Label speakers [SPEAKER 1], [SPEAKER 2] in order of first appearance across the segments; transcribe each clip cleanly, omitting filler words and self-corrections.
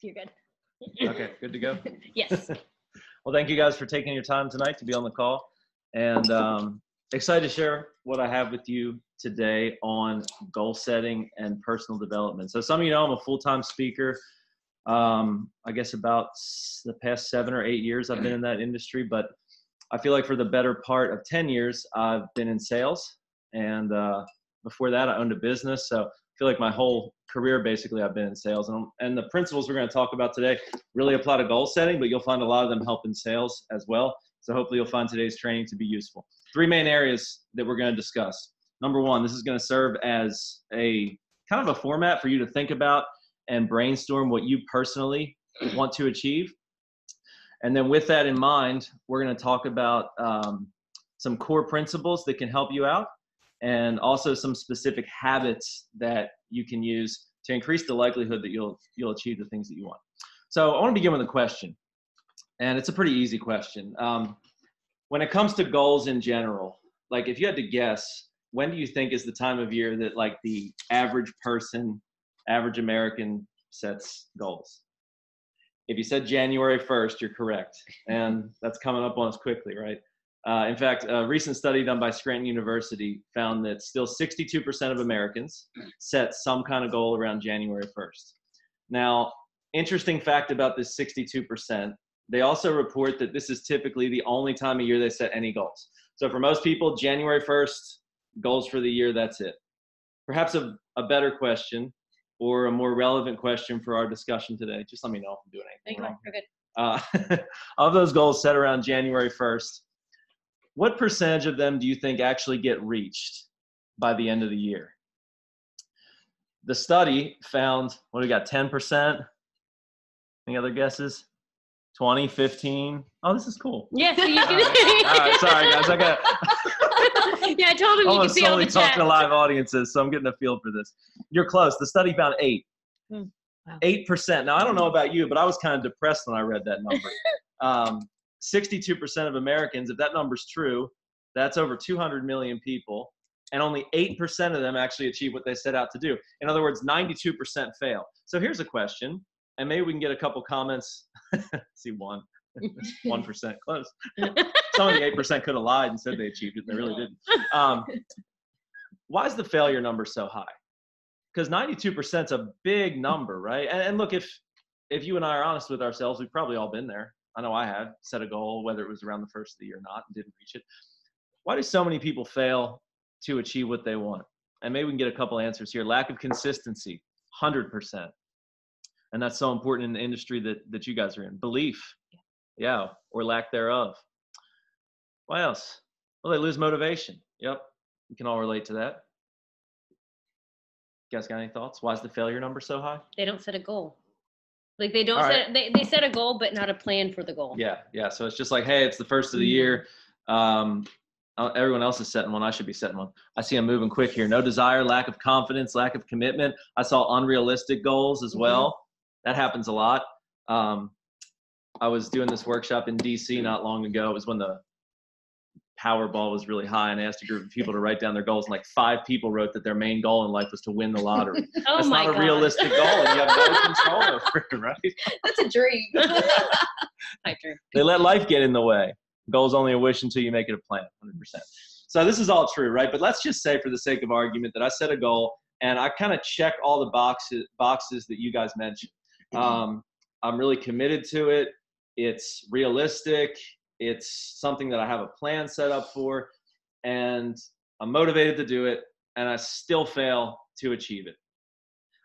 [SPEAKER 1] You're good.
[SPEAKER 2] Okay, good to go?
[SPEAKER 1] Yes.
[SPEAKER 2] Well, thank you guys for taking your time tonight to be on the call. And excited to share what I have with you today on goal setting and personal development. So some of you know I'm a full-time speaker. I guess about the past 7 or 8 years I've been in that industry, but I feel like for the better part of 10 years, I've been in sales. And before that, I owned a business. So I feel like my whole career, basically, I've been in sales. And the principles we're going to talk about today really apply to goal setting, but you'll find a lot of them help in sales as well. So hopefully you'll find today's training to be useful. 3 main areas that we're going to discuss. Number 1, this is going to serve as a kind of a format for you to think about and brainstorm what you personally want to achieve. And then with that in mind, we're going to talk about some core principles that can help you out, and also some specific habits that you can use to increase the likelihood that you'll achieve the things that you want. So I want to begin with a question, and it's a pretty easy question. When it comes to goals in general, like if you had to guess, when do you think is the time of year that like the average person, average American sets goals? If you said January 1st, you're correct. And that's coming up on us quickly, right? In fact, a recent study done by Scranton University found that still 62% of Americans set some kind of goal around January 1st. Now, interesting fact about this 62%, they also report that this is typically the only time of year they set any goals. So for most people, January 1st, goals for the year, that's it. Perhaps a better question, or a more relevant question for our discussion today. Just let me know if I'm doing anything wrong.
[SPEAKER 1] You're good.
[SPEAKER 2] Of those goals set around January 1st, what percentage of them do you think actually get reached by the end of the year? The study found, what do we got, 10%? Any other guesses? 20, 15? Oh, this is cool.
[SPEAKER 1] Yeah, so you can.
[SPEAKER 2] All right, sorry guys, I got
[SPEAKER 1] Yeah, I told him you could see all the
[SPEAKER 2] solely talk
[SPEAKER 1] chat.
[SPEAKER 2] to live audiences, so I'm getting a feel for this. You're close. The study found 8.
[SPEAKER 1] Wow.
[SPEAKER 2] 8%. Now, I don't know about you, but I was kind of depressed when I read that number. 62% of Americans, if that number's true, that's over 200 million people, and only 8% of them actually achieve what they set out to do. In other words, 92% fail. So here's a question, and maybe we can get a couple comments. See, 1%, close. Some of the 8% could have lied and said they achieved it, and they really didn't. Why is the failure number so high? Because 92% is a big number, right? And look, if you and I are honest with ourselves, we've probably all been there. I know I have set a goal, whether it was around the first of the year or not, and didn't reach it. Why do so many people fail to achieve what they want? And maybe we can get a couple answers here. Lack of consistency, 100%. And that's so important in the industry that you guys are in. Belief, yeah, or lack thereof. What else? Well, they lose motivation. Yep, we can all relate to that. You guys got any thoughts? Why is the failure number so high?
[SPEAKER 1] They don't set a goal. Like they don't
[SPEAKER 2] All
[SPEAKER 1] set, they set a goal, but not a plan for the goal.
[SPEAKER 2] Yeah. So it's just like, hey, it's the first of the year. Everyone else is setting one. I should be setting one. I see I'm moving quick here. No desire, lack of confidence, lack of commitment. I saw unrealistic goals as well. That happens a lot. I was doing this workshop in DC not long ago. It was when the Powerball was really high, and I asked a group of people to write down their goals, and like 5 people wrote that their main goal in life was to win the lottery.
[SPEAKER 1] Oh,
[SPEAKER 2] That's
[SPEAKER 1] my
[SPEAKER 2] not
[SPEAKER 1] God.
[SPEAKER 2] a realistic goal, and you have no control over it, right?
[SPEAKER 3] That's a dream.
[SPEAKER 1] Pipe dream.
[SPEAKER 2] They let life get in the way. Goal's only a wish until you make it a plan, 100%. So this is all true, right? But let's just say, for the sake of argument, that I set a goal, and I kind of check all the boxes that you guys mentioned. I'm really committed to it. It's realistic. It's something that I have a plan set up for, and I'm motivated to do it, and I still fail to achieve it.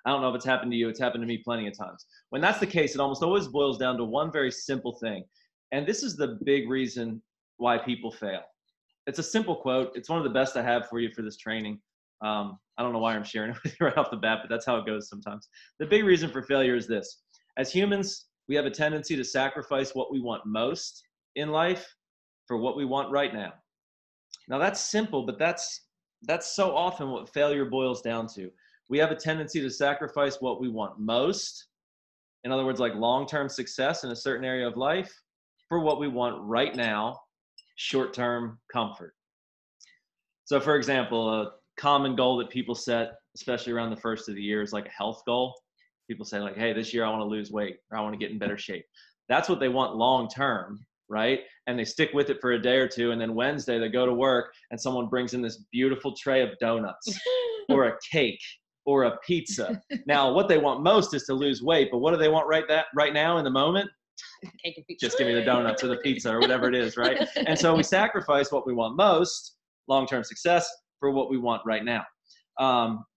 [SPEAKER 2] I don't know if it's happened to you. It's happened to me plenty of times. When that's the case, it almost always boils down to one very simple thing. And this is the big reason why people fail. It's a simple quote. It's one of the best I have for you for this training. I don't know why I'm sharing it with you right off the bat, but that's how it goes sometimes. The big reason for failure is this. As humans, we have a tendency to sacrifice what we want most in life for what we want right now. Now that's simple, but that's so often what failure boils down to. We have a tendency to sacrifice what we want most, in other words, like long-term success in a certain area of life, for what we want right now, short-term comfort. So for example, a common goal that people set, especially around the first of the year, is like a health goal. People say like, hey, this year I want to lose weight or I want to get in better shape. That's what they want long term, right? And they stick with it for a day or two. And then Wednesday they go to work and someone brings in this beautiful tray of donuts or a cake or a pizza. Now, what they want most is to lose weight, but what do they want right now in the moment? Just give me the donuts or the pizza or whatever it is, right? And so we sacrifice what we want most, long-term success, for what we want right now.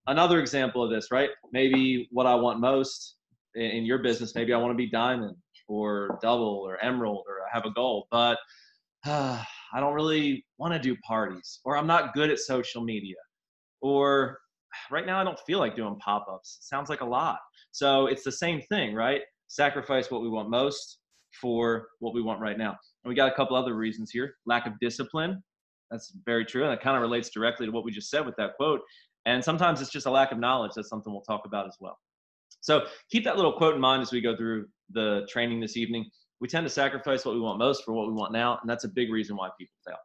[SPEAKER 2] Another example of this, right? Maybe what I want most in your business, maybe I want to be diamond or double or emerald, or I have a goal, but I don't really want to do parties, or I'm not good at social media, or right now I don't feel like doing pop-ups. It sounds like a lot. So it's the same thing, right? Sacrifice what we want most for what we want right now. And we got a couple other reasons here. Lack of discipline. That's very true. And it kind of relates directly to what we just said with that quote. And sometimes it's just a lack of knowledge. That's something we'll talk about as well. So keep that little quote in mind as we go through the training this evening. We tend to sacrifice what we want most for what we want now. And that's a big reason why people fail.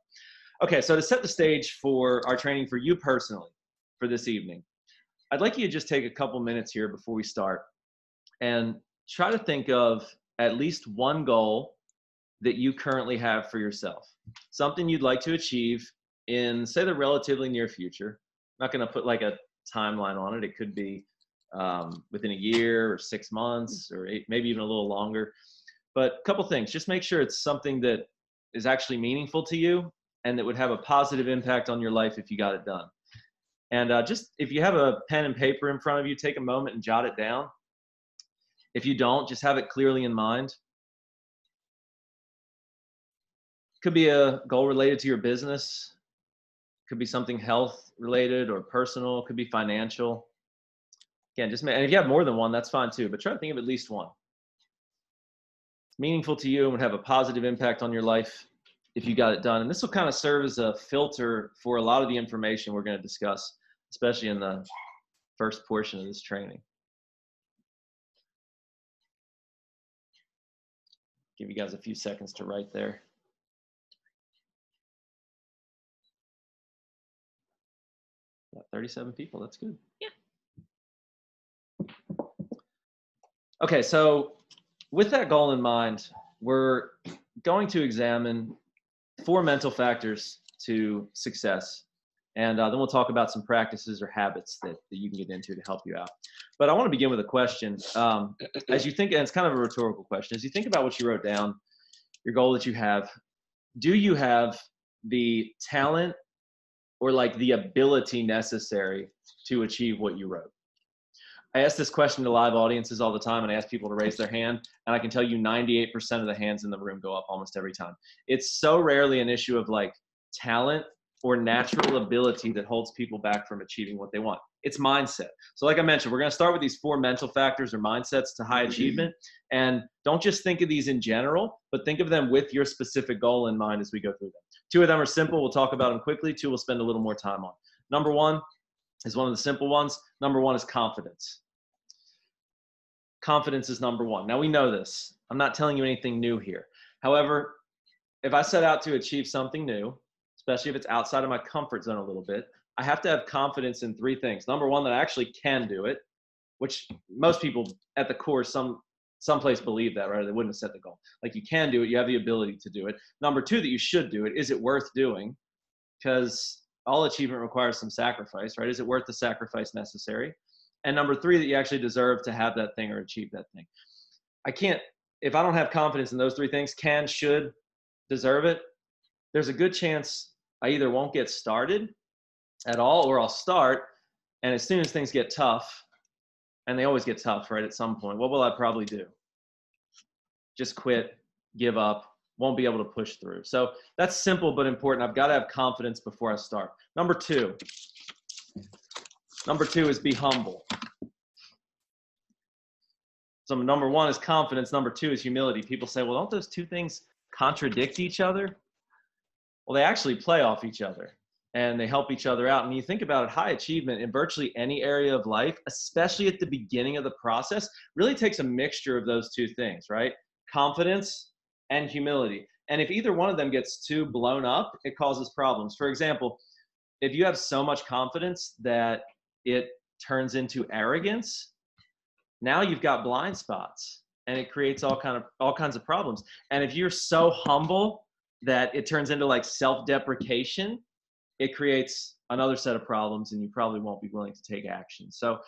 [SPEAKER 2] Okay, so to set the stage for our training for you personally for this evening, I'd like you to just take a couple minutes here before we start and try to think of at least one goal that you currently have for yourself. Something you'd like to achieve in, say, the relatively near future. I'm not going to put like a timeline on it. It could be within a year or 6 months or maybe even a little longer. But a couple things. Just make sure it's something that is actually meaningful to you and that would have a positive impact on your life if you got it done. And just if you have a pen and paper in front of you, take a moment and jot it down. If you don't, just have it clearly in mind. Could be a goal related to your business. Could be something health related or personal. Could be financial. Again, and if you have more than one, that's fine too, but try to think of at least one. It's meaningful to you and would have a positive impact on your life if you got it done. And this will kind of serve as a filter for a lot of the information we're going to discuss, especially in the first portion of this training. Give you guys a few seconds to write there. Got 37 people, that's good.
[SPEAKER 1] Yeah.
[SPEAKER 2] Okay, so with that goal in mind, we're going to examine 4 mental factors to success. And then we'll talk about some practices or habits that you can get into to help you out. But I want to begin with a question. As you think, and it's kind of a rhetorical question, as you think about what you wrote down, your goal that you have, do you have the talent or like the ability necessary to achieve what you wrote? I ask this question to live audiences all the time, and I ask people to raise their hand, and I can tell you 98% of the hands in the room go up almost every time. It's so rarely an issue of like talent or natural ability that holds people back from achieving what they want. It's mindset. So like I mentioned, we're going to start with these 4 mental factors or mindsets to high achievement. And don't just think of these in general, but think of them with your specific goal in mind as we go through them. 2 of them are simple. We'll talk about them quickly. 2 we'll spend a little more time on. Number 1 is one of the simple ones. Number 1 is confidence. Confidence is number 1. Now we know this. I'm not telling you anything new here. However, if I set out to achieve something new, especially if it's outside of my comfort zone a little bit, I have to have confidence in 3 things. Number 1, that I actually can do it, which most people at the core, someplace believe that, right? They wouldn't have set the goal. Like you can do it, you have the ability to do it. Number 2, that you should do it. Is it worth doing? Because all achievement requires some sacrifice, right? Is it worth the sacrifice necessary? And number 3, that you actually deserve to have that thing or achieve that thing. If I don't have confidence in those 3 things, can, should, deserve it, there's a good chance I either won't get started at all, or I'll start, and as soon as things get tough, and they always get tough, right, at some point, what will I probably do? Just quit, give up, won't be able to push through. So that's simple but important. I've got to have confidence before I start. Number 2 is be humble. So number 1 is confidence. Number 2 is humility. People say, well, don't those 2 things contradict each other? Well, they actually play off each other and they help each other out. And you think about it, high achievement in virtually any area of life, especially at the beginning of the process, really takes a mixture of those 2 things, right? Confidence and humility. And if either one of them gets too blown up, it causes problems. For example, if you have so much confidence that it turns into arrogance, now you've got blind spots, and it creates all kinds of problems. And if you're so humble that it turns into like self-deprecation, it creates another set of problems, and you probably won't be willing to take action. So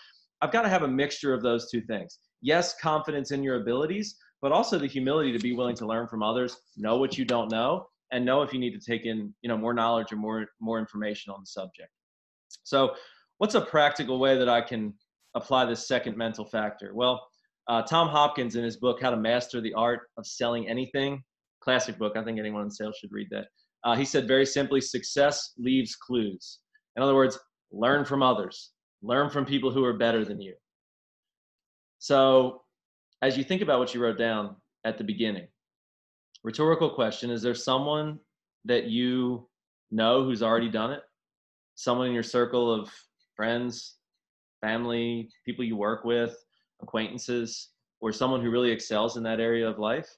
[SPEAKER 2] I've got to have a mixture of those two things. Yes, confidence in your abilities, but also the humility to be willing to learn from others, know what you don't know, and know if you need to take in, more knowledge or more information on the subject. So what's a practical way that I can apply this second mental factor? Well, Tom Hopkins, in his book, How to Master the Art of Selling Anything, classic book, I think anyone in sales should read that. He said very simply, success leaves clues. In other words, learn from others. Learn from people who are better than you. So as you think about what you wrote down at the beginning, rhetorical question, is there someone that you know who's already done it? Someone in your circle of friends, family, people you work with, acquaintances, or someone who really excels in that area of life?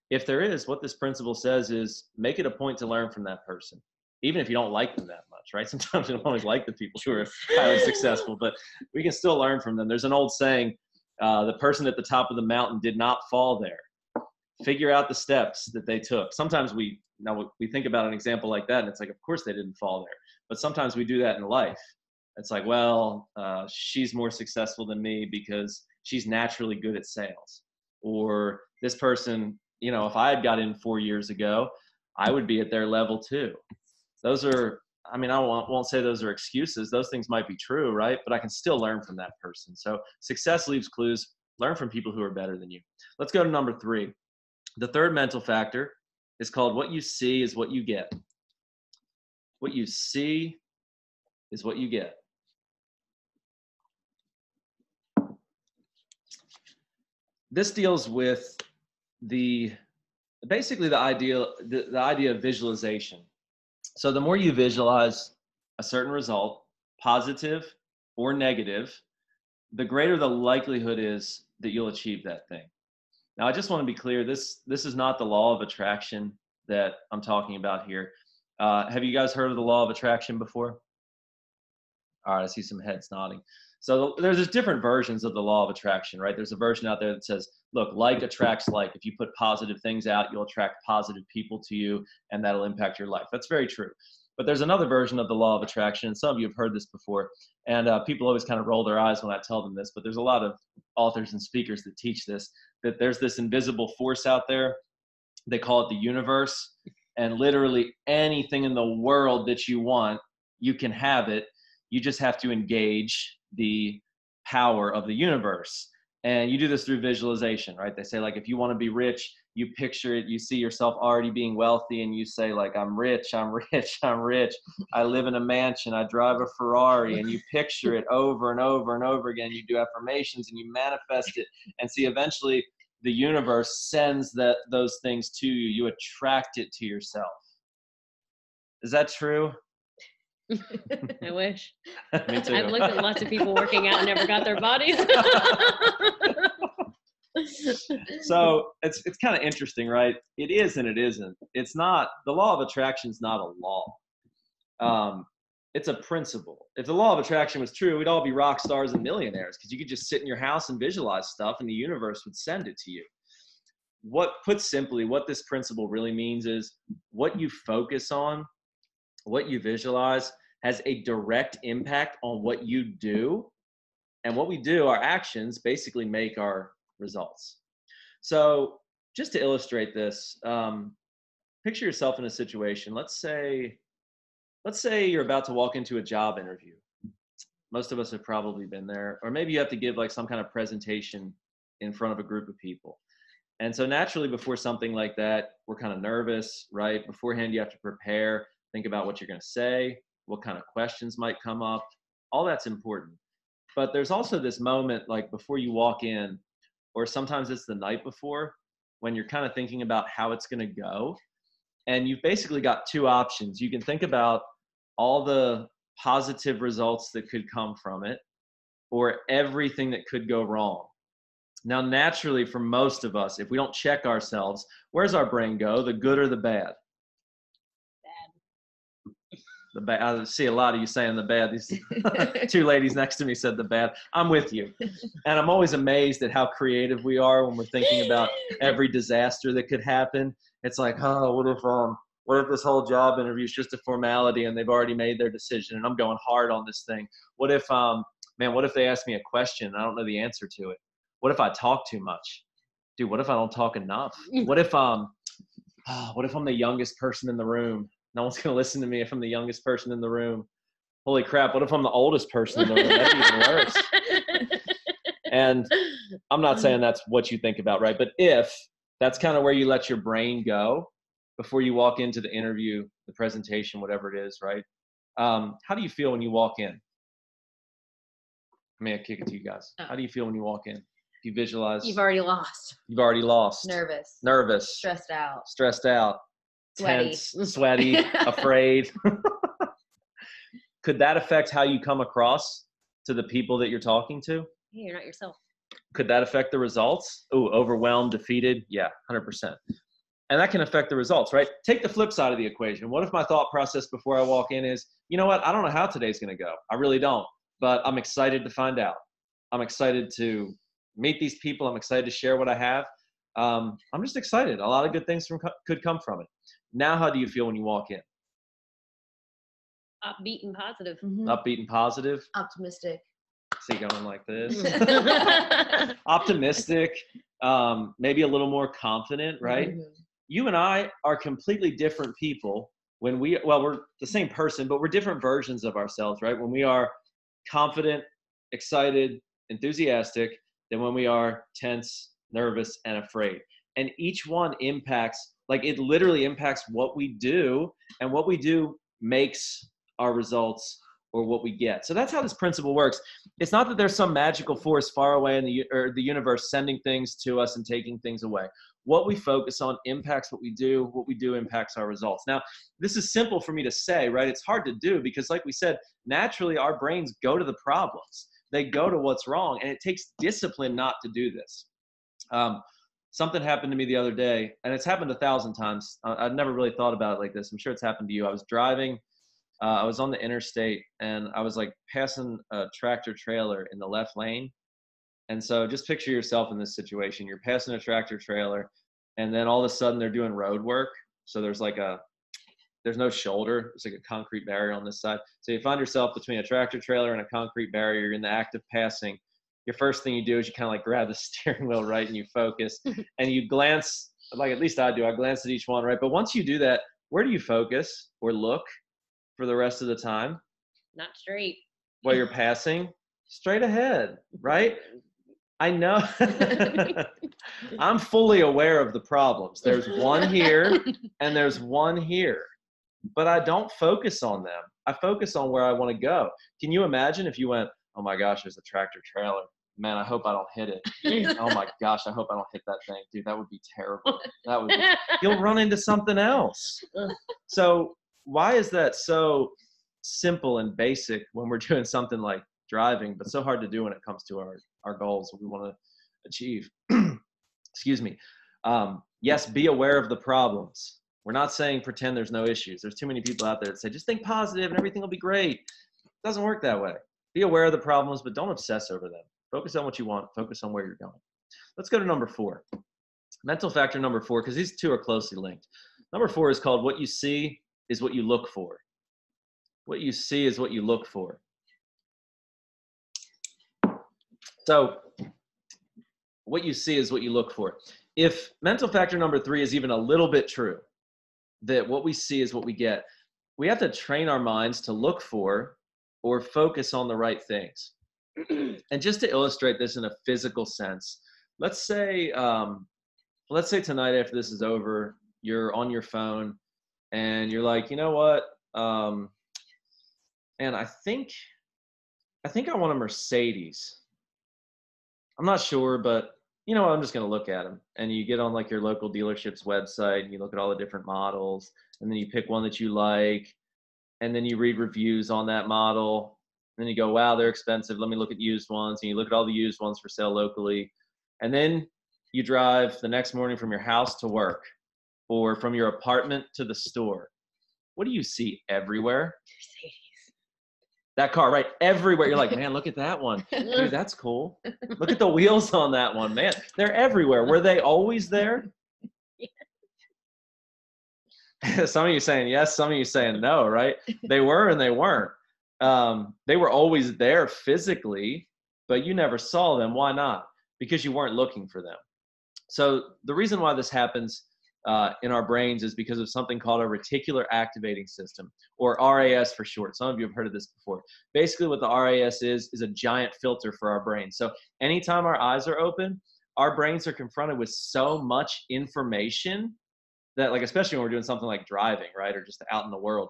[SPEAKER 2] If there is, what this principle says is make it a point to learn from that person, even if you don't like them that much, right? Sometimes we don't always like the people who are highly successful, but we can still learn from them. There's an old saying, the person at the top of the mountain did not fall there. Figure out the steps that they took. Sometimes we think about an example like that, and it's like, of course they didn't fall there. But sometimes we do that in life. It's like, well, she's more successful than me because she's naturally good at sales. Or this person, if I had got in 4 years ago, I would be at their level too. Those are, I won't say those are excuses. Those things might be true, right? But I can still learn from that person. So success leaves clues. Learn from people who are better than you. Let's go to number 3. The third mental factor is called what you see is what you get. What you see is what you get. This deals with basically the idea of visualization. So the more you visualize a certain result, positive or negative, the greater the likelihood is that you'll achieve that thing. Now, I just want to be clear, this is not the law of attraction that I'm talking about here. Have you guys heard of the law of attraction before? All right, I see some heads nodding. So there's different versions of the law of attraction, right? There's a version out there that says, look, like attracts like. If you put positive things out, you'll attract positive people to you, and that'll impact your life. That's very true. But there's another version of the law of attraction, and some of you have heard this before, and people always kind of roll their eyes when I tell them this, but there's a lot of authors and speakers that teach this, that there's this invisible force out there. They call it the universe, and literally anything in the world that you want, you can have it. You just have to engage the power of the universe. And you do this through visualization, right? They say, like, if you want to be rich, you picture it, you see yourself already being wealthy, and you say, like, I'm rich, I'm rich, I'm rich. I live in a mansion, I drive a Ferrari, and you picture it over and over and over again. You do affirmations and you manifest it. And see, eventually the universe sends those things to you. You attract it to yourself. Is that true?
[SPEAKER 1] I wish.
[SPEAKER 2] Me too.
[SPEAKER 1] I've looked at lots of people working out and never got their bodies.
[SPEAKER 2] So it's kind of interesting, right? It is and it isn't. It's not, the law of attraction is not a law. It's a principle. If the law of attraction was true, we'd all be rock stars and millionaires, because you could just sit in your house and visualize stuff and the universe would send it to you. Put simply, what this principle really means is what you focus on, what you visualize, has a direct impact on what you do. And what we do, our actions, basically make our results. So just to illustrate this, picture yourself in a situation. Let's say you're about to walk into a job interview. Most of us have probably been there. Or maybe you have to give like some kind of presentation in front of a group of people. And so naturally, before something like that, we're kind of nervous, right? Beforehand, you have to prepare, think about what you're going to say, what kind of questions might come up. All that's important. But there's also this moment, like before you walk in, or sometimes it's the night before, when you're kind of thinking about how it's going to go. And you've basically got two options. You can think about all the positive results that could come from it, or everything that could go wrong. Now, naturally, for most of us, if we don't check ourselves, where's our brain go? The good or the bad?
[SPEAKER 1] Bad.
[SPEAKER 2] The bad. I see a lot of you saying the bad. These two ladies next to me said the bad. I'm with you. And I'm always amazed at how creative we are when we're thinking about every disaster that could happen. It's like, oh, what if this whole job interview is just a formality and they've already made their decision and I'm going hard on this thing? What if, what if they ask me a question and I don't know the answer to it? What if I talk too much? Dude, what if I don't talk enough? What if I'm the youngest person in the room? No one's going to listen to me if I'm the youngest person in the room. Holy crap, what if I'm the oldest person in the room? That'd be even worse. And I'm not saying that's what you think about, right? But if that's kind of where you let your brain go before you walk into the interview, the presentation, whatever it is, right? How do you feel when you walk in? I mean, I kick it to you guys. How do you feel when you walk in? If you visualize.
[SPEAKER 1] You've already lost.
[SPEAKER 2] You've already lost.
[SPEAKER 3] Nervous.
[SPEAKER 2] Stressed out.
[SPEAKER 1] Sweaty.
[SPEAKER 2] Tense, sweaty, afraid. Could that affect how you come across to the people that you're talking to?
[SPEAKER 1] Hey, you're not yourself.
[SPEAKER 2] Could that affect the results? Oh, overwhelmed, defeated? Yeah, 100%. And that can affect the results, right? Take the flip side of the equation. What if my thought process before I walk in is, you know what? I don't know how today's going to go. I really don't. But I'm excited to find out. I'm excited to meet these people. I'm excited to share what I have. I'm just excited. A lot of good things could come from it. Now, how do you feel when you walk in?
[SPEAKER 1] Upbeat and positive.
[SPEAKER 3] Mm-hmm.
[SPEAKER 2] Upbeat and positive.
[SPEAKER 3] Optimistic.
[SPEAKER 2] See, going like this. Optimistic. Maybe a little more confident, right?
[SPEAKER 3] Mm-hmm.
[SPEAKER 2] You and I are completely different people when we're the same person, but we're different versions of ourselves, right? When we are confident, excited, enthusiastic, than when we are tense, nervous, and afraid. And each one impacts, like it literally impacts what we do, and what we do makes our results or what we get. So that's how this principle works. It's not that there's some magical force far away in the universe sending things to us and taking things away. What we focus on impacts what we do impacts our results. Now, this is simple for me to say, right? It's hard to do because like we said, naturally our brains go to the problems. They go to what's wrong, and it takes discipline not to do this. Something happened to me the other day, and it's happened 1,000 times. I've never really thought about it like this. I'm sure it's happened to you. I was driving. I was on the interstate, and I was like passing a tractor trailer in the left lane. And so just picture yourself in this situation. You're passing a tractor trailer, and then all of a sudden they're doing road work. So there's no shoulder. It's like a concrete barrier on this side. So you find yourself between a tractor trailer and a concrete barrier. You're in the act of passing. Your first thing you do is you kind of like grab the steering wheel, right? And you focus and you glance, like at least I do. I glance at each one, right? But once you do that, where do you focus or look for the rest of the time?
[SPEAKER 1] Not straight.
[SPEAKER 2] While you're passing? Straight ahead, right? I know. I'm fully aware of the problems. There's one here and there's one here, but I don't focus on them. I focus on where I want to go. Can you imagine if you went, oh my gosh, there's a tractor trailer. Man, I hope I don't hit it. Oh my gosh, I hope I don't hit that thing. Dude, that would be terrible. You'll run into something else. So why is that so simple and basic when we're doing something like driving, but so hard to do when it comes to our goals we want to achieve? Excuse me. Yes, be aware of the problems. We're not saying pretend there's no issues. There's too many people out there that say, just think positive and everything will be great. It doesn't work that way. Be aware of the problems, but don't obsess over them. Focus on what you want. Focus on where you're going. Let's go to number 4. Mental factor number 4, because these two are closely linked. Number 4 is called what you see is what you look for. What you see is what you look for. So what you see is what you look for. If mental factor number 3 is even a little bit true, that what we see is what we get, we have to train our minds to look for or focus on the right things. And just to illustrate this in a physical sense, let's say tonight after this is over, you're on your phone and you're like, you know what? And I think I want a Mercedes. I'm not sure, but you know what? I'm just going to look at them. And you get on like your local dealership's website and you look at all the different models, and then you pick one that you like, and then you read reviews on that model. And then you go, wow, they're expensive. Let me look at used ones. And you look at all the used ones for sale locally. And then you drive the next morning from your house to work or from your apartment to the store. what do you see everywhere?
[SPEAKER 1] Mercedes.
[SPEAKER 2] That car, right? Everywhere. You're like, man, look at that one. Dude, that's cool. Look at the wheels on that one, man. They're everywhere. Were they always there? Yeah. Some of you saying yes, some of you saying no, right? They were and they weren't. They were always there physically, but you never saw them. Why not? Because you weren't looking for them. So the reason why this happens in our brains is because of something called a reticular activating system, or RAS for short. Some of you have heard of this before. Basically what the RAS is a giant filter for our brain. So anytime our eyes are open, our brains are confronted with so much information that, like, especially when we're doing something like driving, right, or just out in the world,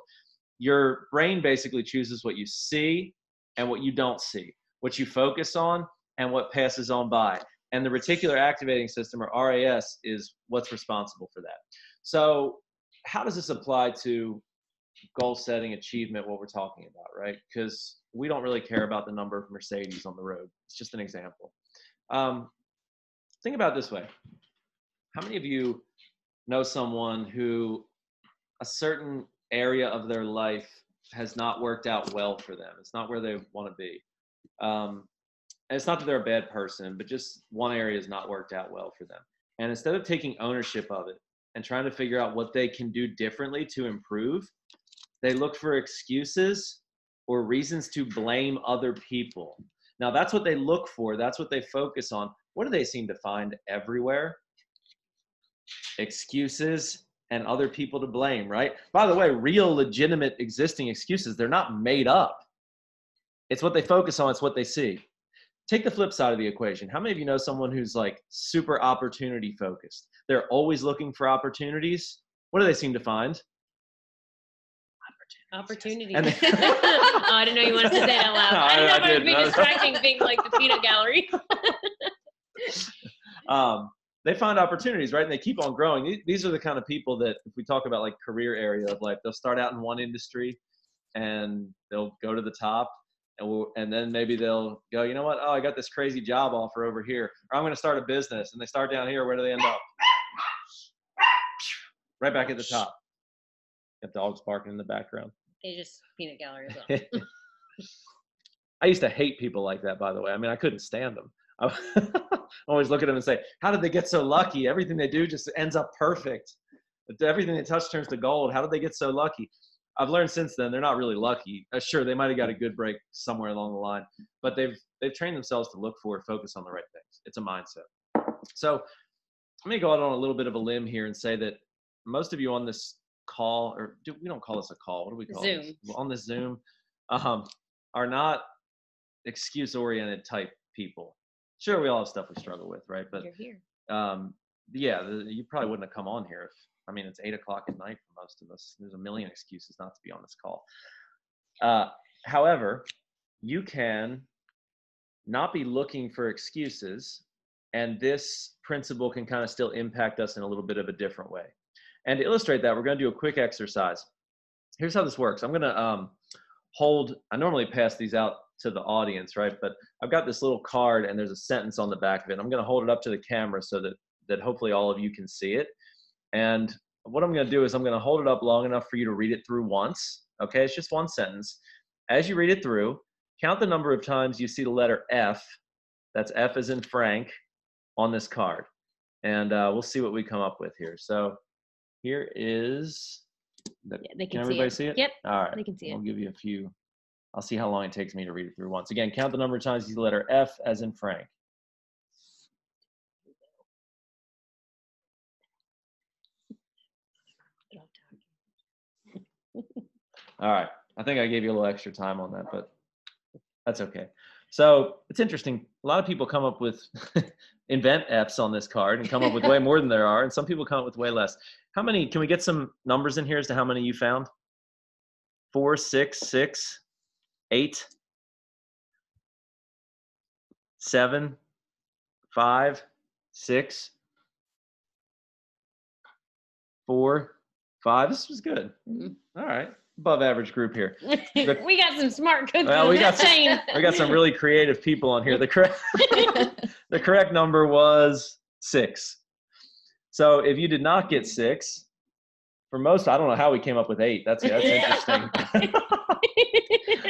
[SPEAKER 2] your brain basically chooses what you see and what you don't see, what you focus on and what passes on by. And the reticular activating system, or RAS, is what's responsible for that. So how does this apply to goal setting, achievement, what we're talking about, right? Because we don't really care about the number of Mercedes on the road. It's just an example. Think about it this way. How many of you know someone who a certain area of their life has not worked out well for them? It's not where they want to be. And it's not that they're a bad person, but just one area has not worked out well for them. And instead of taking ownership of it and trying to figure out what they can do differently to improve, they look for excuses or reasons to blame other people. Now, that's what they look for. That's what they focus on. What do they seem to find everywhere? Excuses and other people to blame, right? By the way, real, legitimate, existing excuses, they're not made up. It's what they focus on. It's what they see. Take the flip side of the equation. How many of you know someone who's like super opportunity focused? They're always looking for opportunities. What do they seem to find?
[SPEAKER 1] Opportunities. Oh, I didn't know you wanted to say that out loud.
[SPEAKER 2] No,
[SPEAKER 1] I didn't know if I
[SPEAKER 2] did.
[SPEAKER 1] was being distracting, being like the peanut gallery.
[SPEAKER 2] They find opportunities, right? And they keep on growing. These are the kind of people that, if we talk about like career area of life, they'll start out in one industry and they'll go to the top. And then maybe they'll go, you know what? Oh, I got this crazy job offer over here. Or I'm going to start a business. And they start down here. Where do they end up? Right back at the top. Got dogs barking in the background.
[SPEAKER 1] It's just peanut gallery as well.
[SPEAKER 2] I used to hate people like that, by the way. I mean, I couldn't stand them. I always look at them and say, how did they get so lucky? Everything they do just ends up perfect. Everything they touch turns to gold. How did they get so lucky? I've learned since then they're not really lucky. Sure, they might have got a good break somewhere along the line, but they've trained themselves to look for and focus on the right things. It's a mindset. So I'm going to go out on a little bit of a limb here and say that most of you on this call, or we don't call this a call. What do we call
[SPEAKER 1] Zoom.
[SPEAKER 2] this? On this Zoom, are not excuse-oriented type people. Sure, we all have stuff we struggle with, right? But
[SPEAKER 1] you're here.
[SPEAKER 2] You probably wouldn't have come on here if, I mean, it's 8 o'clock at night for most of us. There's a million excuses not to be on this call. However, you can not be looking for excuses, and this principle can kind of still impact us in a little bit of a different way. And to illustrate that, we're going to do a quick exercise. Here's how this works. I'm going to I normally pass these out to the audience, right? But I've got this little card and there's a sentence on the back of it. I'm going to hold it up to the camera so that hopefully all of you can see it. And what I'm going to do is I'm going to hold it up long enough for you to read it through once. Okay, it's just one sentence. As you read it through, count the number of times you see the letter F, that's F as in Frank, on this card. And we'll see what we come up with here. So here is,
[SPEAKER 1] They
[SPEAKER 2] can everybody see it?
[SPEAKER 1] Yep,
[SPEAKER 2] all right,
[SPEAKER 1] they can see it.
[SPEAKER 2] I'll give you a few. I'll see how long it takes me to read it through once. Again, count the number of times you see the letter F as in Frank. All right. I think I gave you a little extra time on that, but that's okay. So it's interesting. A lot of people come up with, invent F's on this card and come up with way more than there are. And some people come up with way less. How many, can we get some numbers in here as to how many you found? 4, 6, 6, 8, 7, 5, 6, 4, 5. This was good. All right. Above average group here.
[SPEAKER 1] We got some smart cooks.
[SPEAKER 2] Well, we got some really creative people on here. The correct number was 6. So if you did not get 6, For most, I don't know how we came up with 8. That's interesting.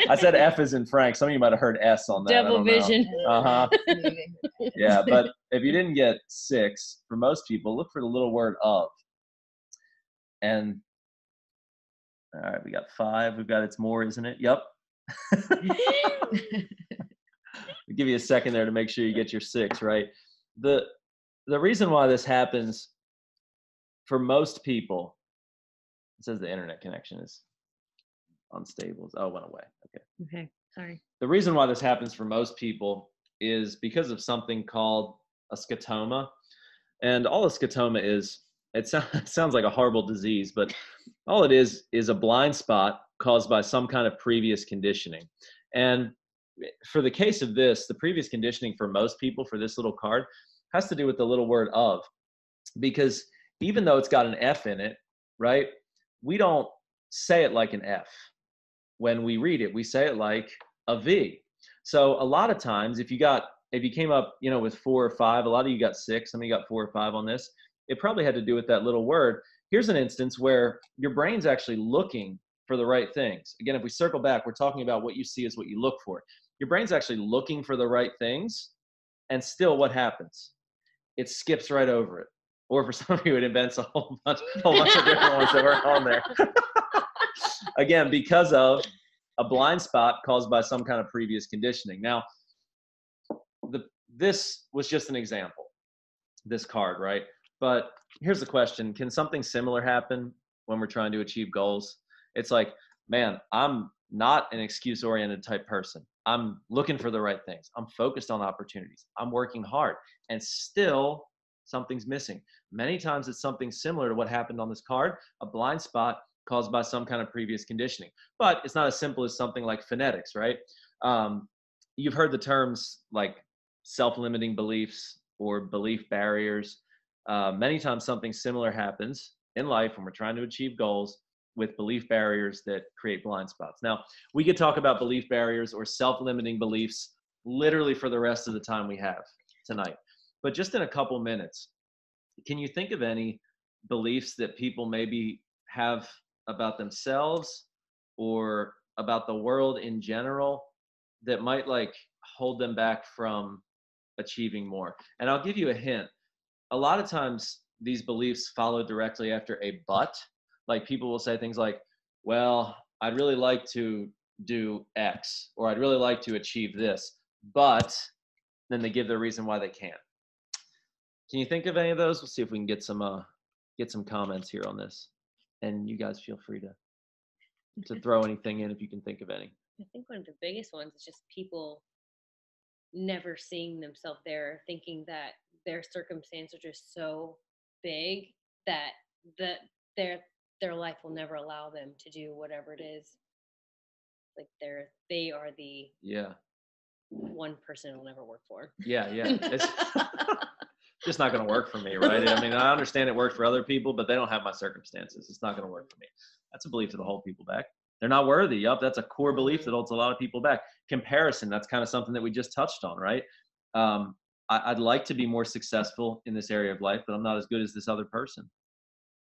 [SPEAKER 2] I said F as in Frank. Some of you might have heard S on that.
[SPEAKER 1] Double vision.
[SPEAKER 2] Yeah, but if you didn't get 6, for most people, look for the little word of. And all right, we got 5. We've got it's more, isn't it? Yep. I'll give you a second there to make sure you get your 6 right. The reason why this happens for most people, it says the internet connection is unstable. Oh, it went away.
[SPEAKER 1] Okay, sorry.
[SPEAKER 2] The reason why this happens for most people is because of something called a scotoma. And all a scotoma is, it sounds like a horrible disease, but all it is a blind spot caused by some kind of previous conditioning. And for the case of this, the previous conditioning for most people for this little card has to do with the little word of, because even though it's got an F in it, right, we don't say it like an F. When we read it, we say it like a V. So a lot of times, if you came up, with 4 or 5, a lot of you got 6, some of you got 4 or 5 on this, it probably had to do with that little word. Here's an instance where your brain's actually looking for the right things. Again, if we circle back, we're talking about what you see is what you look for. Your brain's actually looking for the right things, and still what happens? It skips right over it. Or for some of you, it invents a whole bunch of different ones that weren't on there. Again, because of a blind spot caused by some kind of previous conditioning. Now, this was just an example, this card, right? But here's the question. Can something similar happen when we're trying to achieve goals? It's like, man, I'm not an excuse-oriented type person. I'm looking for the right things. I'm focused on opportunities. I'm working hard, and still something's missing. Many times it's something similar to what happened on this card, a blind spot caused by some kind of previous conditioning. But it's not as simple as something like phonetics, right? You've heard the terms like self-limiting beliefs or belief barriers. Many times something similar happens in life when we're trying to achieve goals with belief barriers that create blind spots. Now, we could talk about belief barriers or self-limiting beliefs literally for the rest of the time we have tonight. But just in a couple minutes, can you think of any beliefs that people maybe have about themselves or about the world in general that might like hold them back from achieving more? And I'll give you a hint. A lot of times these beliefs follow directly after a but. Like people will say things like, well, I'd really like to do X, or I'd really like to achieve this, but then they give their reason why they can't. Can you think of any of those? We'll see if we can get some comments here on this. And you guys feel free to throw anything in if you can think of any.
[SPEAKER 1] I think one of the biggest ones is just people never seeing themselves there, thinking that their circumstances are just so big that their life will never allow them to do whatever it is. Like they are the one person it'll never work for.
[SPEAKER 2] Yeah. It's just not going to work for me, right? I mean, I understand it worked for other people, but they don't have my circumstances. It's not going to work for me. That's a belief that'll hold people back. They're not worthy. Yup, that's a core belief that holds a lot of people back. Comparison, that's kind of something that we just touched on, right? I'd like to be more successful in this area of life, but I'm not as good as this other person.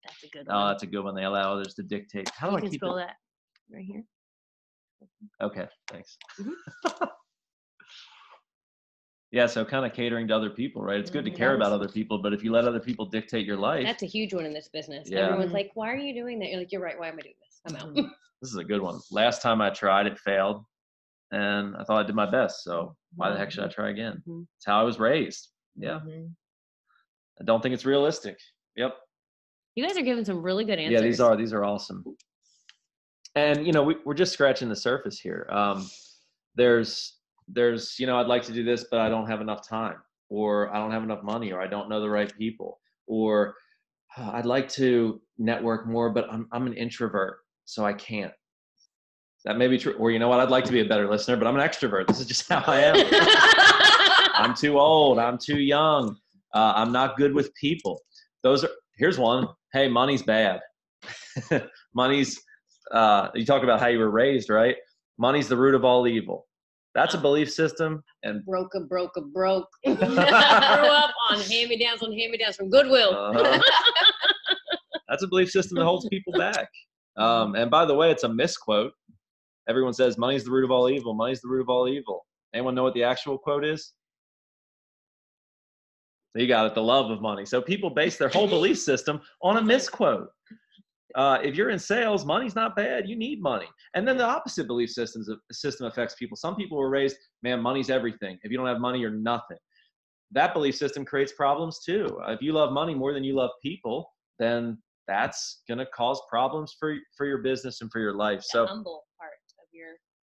[SPEAKER 1] That's a good one.
[SPEAKER 2] Oh, that's a good one. They allow others to dictate. How do I keep
[SPEAKER 1] scroll that right here?
[SPEAKER 2] Okay, thanks. Yeah, so kind of catering to other people, right? It's good to care about other people, but if you let other people dictate your life.
[SPEAKER 1] That's a huge one in this business.
[SPEAKER 2] Yeah.
[SPEAKER 1] Everyone's like, why are you doing that? You're like, you're right. Why am I doing this? I'm out.
[SPEAKER 2] This is a good one. Last time I tried, it failed. And I thought I did my best. So why the heck should I try again? It's how I was raised. Yeah. I don't think it's realistic. Yep.
[SPEAKER 1] You guys are giving some really good answers.
[SPEAKER 2] Yeah, these are awesome. And, we're just scratching the surface here. There's, I'd like to do this, but I don't have enough time, or I don't have enough money, or I don't know the right people, or I'd like to network more, but I'm an introvert, so I can't. That may be true. Or I'd like to be a better listener, but I'm an extrovert. This is just how I am. I'm too old. I'm too young. I'm not good with people. Here's one. Hey, money's bad. Money's, you talk about how you were raised, right? Money's the root of all evil. That's a belief system. And
[SPEAKER 1] broke. Grew up on hand-me-downs from Goodwill.
[SPEAKER 2] That's a belief system that holds people back. And by the way, it's a misquote. Everyone says money's the root of all evil. Money's the root of all evil. Anyone know what the actual quote is? You got it, the love of money. So people base their whole belief system on a misquote. If you're in sales, money's not bad. You need money. And then the opposite belief system affects people. Some people were raised, man, money's everything. If you don't have money, you're nothing. That belief system creates problems too. If you love money more than you love people, then that's going to cause problems for your business and for your life.
[SPEAKER 1] The humble part of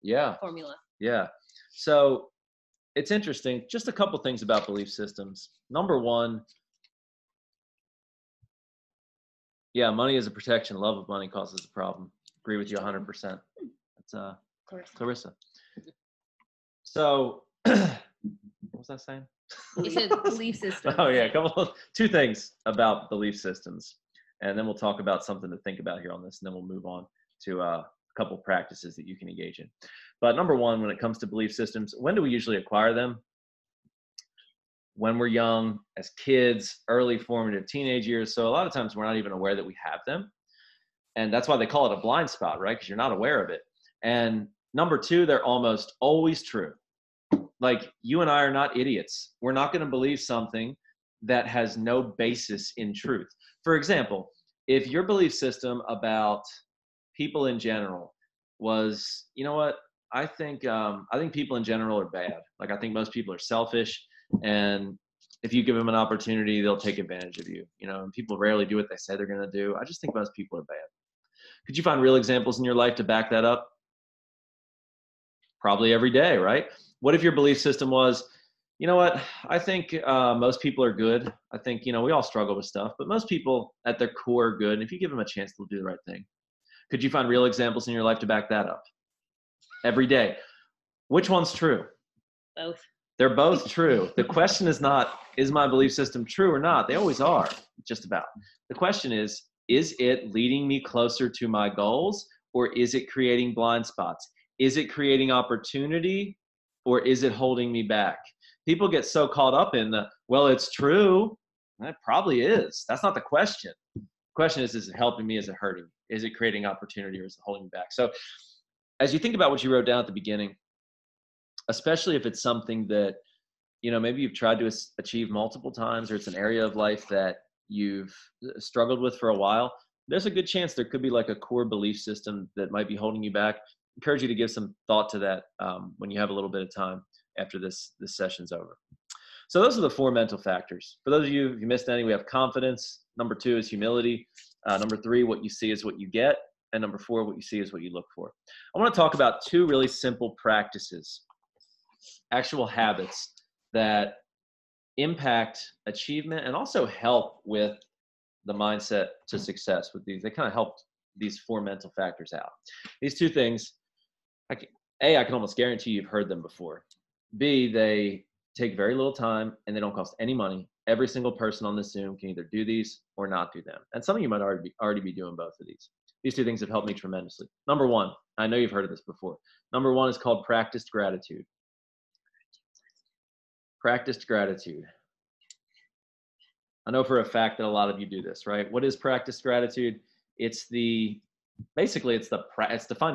[SPEAKER 1] your formula.
[SPEAKER 2] Yeah. So it's interesting. Just a couple things about belief systems. Number one, money is a protection. Love of money causes a problem. Agree with you 100%. That's Clarissa. So, what was I saying?
[SPEAKER 1] You said belief systems.
[SPEAKER 2] Oh yeah, two things about belief systems, and then we'll talk about something to think about here on this, and then we'll move on to a couple practices that you can engage in. But number one, when it comes to belief systems, when do we usually acquire them? When we're young, as kids, early formative teenage years. So a lot of times we're not even aware that we have them. And that's why they call it a blind spot, right? Because you're not aware of it. And number two, they're almost always true. Like, you and I are not idiots. We're not going to believe something that has no basis in truth. For example, if your belief system about people in general was, you know what, I think people in general are bad. Like, I think most people are selfish, and if you give them an opportunity, they'll take advantage of you. You know, and people rarely do what they say they're going to do. I just think most people are bad. Could you find real examples in your life to back that up? Probably every day, right? What if your belief system was, you know what, I think most people are good. I think, we all struggle with stuff, but most people at their core are good. And if you give them a chance, they'll do the right thing. Could you find real examples in your life to back that up? Every day. Which one's true?
[SPEAKER 1] Both.
[SPEAKER 2] They're both true. The question is not, is my belief system true or not? They always are, just about. The question is it leading me closer to my goals, or is it creating blind spots? Is it creating opportunity, or is it holding me back? People get so caught up in well, it's true. It probably is. That's not the question. The question is it helping me? Is it hurting me? Is it creating opportunity, or is it holding me back? So as you think about what you wrote down at the beginning, especially if it's something that, maybe you've tried to achieve multiple times, or it's an area of life that you've struggled with for a while, there's a good chance there could be like a core belief system that might be holding you back. Encourage you to give some thought to that when you have a little bit of time after this session's over. So those are the 4 mental factors. For those of you, if you missed any, we have confidence. Number 2 is humility. Number 3, what you see is what you get. And number 4, what you see is what you look for. I want to talk about 2 really simple practices, actual habits that impact achievement and also help with the mindset to success with these. They kind of help these 4 mental factors out. These 2 things, I can almost guarantee you've heard them before. B, they take very little time and they don't cost any money. Every single person on this Zoom can either do these or not do them. And some of you might already be doing both of these. These 2 things have helped me tremendously. Number 1, I know you've heard of this before. Number 1 is called practiced gratitude. Practiced gratitude. I know for a fact that a lot of you do this, right? What is practiced gratitude? It's defined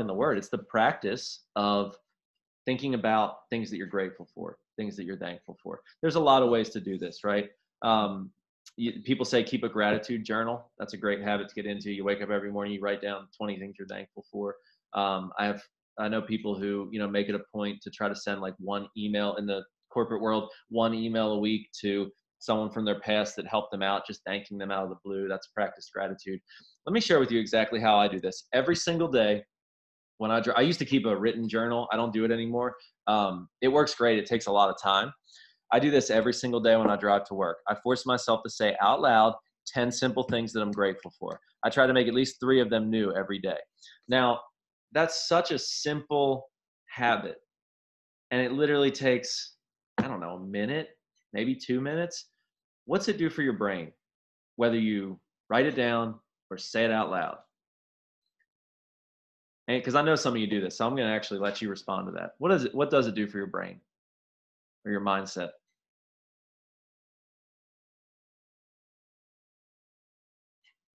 [SPEAKER 2] in the word. It's the practice of thinking about things that you're grateful for, things that you're thankful for. There's a lot of ways to do this, right? People say keep a gratitude journal. That's a great habit to get into. You wake up every morning, you write down 20 things you're thankful for. I know people who, make it a point to try to send like one email in the corporate world, one email a week to someone from their past that helped them out, just thanking them out of the blue. That's practice gratitude. Let me share with you exactly how I do this. Every single day when I used to keep a written journal. I don't do it anymore. It works great. It takes a lot of time. I do this every single day when I drive to work. I force myself to say out loud 10 simple things that I'm grateful for. I try to make at least 3 of them new every day. Now, that's such a simple habit. And it literally takes, I don't know, a minute, maybe 2 minutes. What's it do for your brain? Whether you write it down or say it out loud. And because I know some of you do this, so I'm going to actually let you respond to that. What does it do for your brain or your mindset?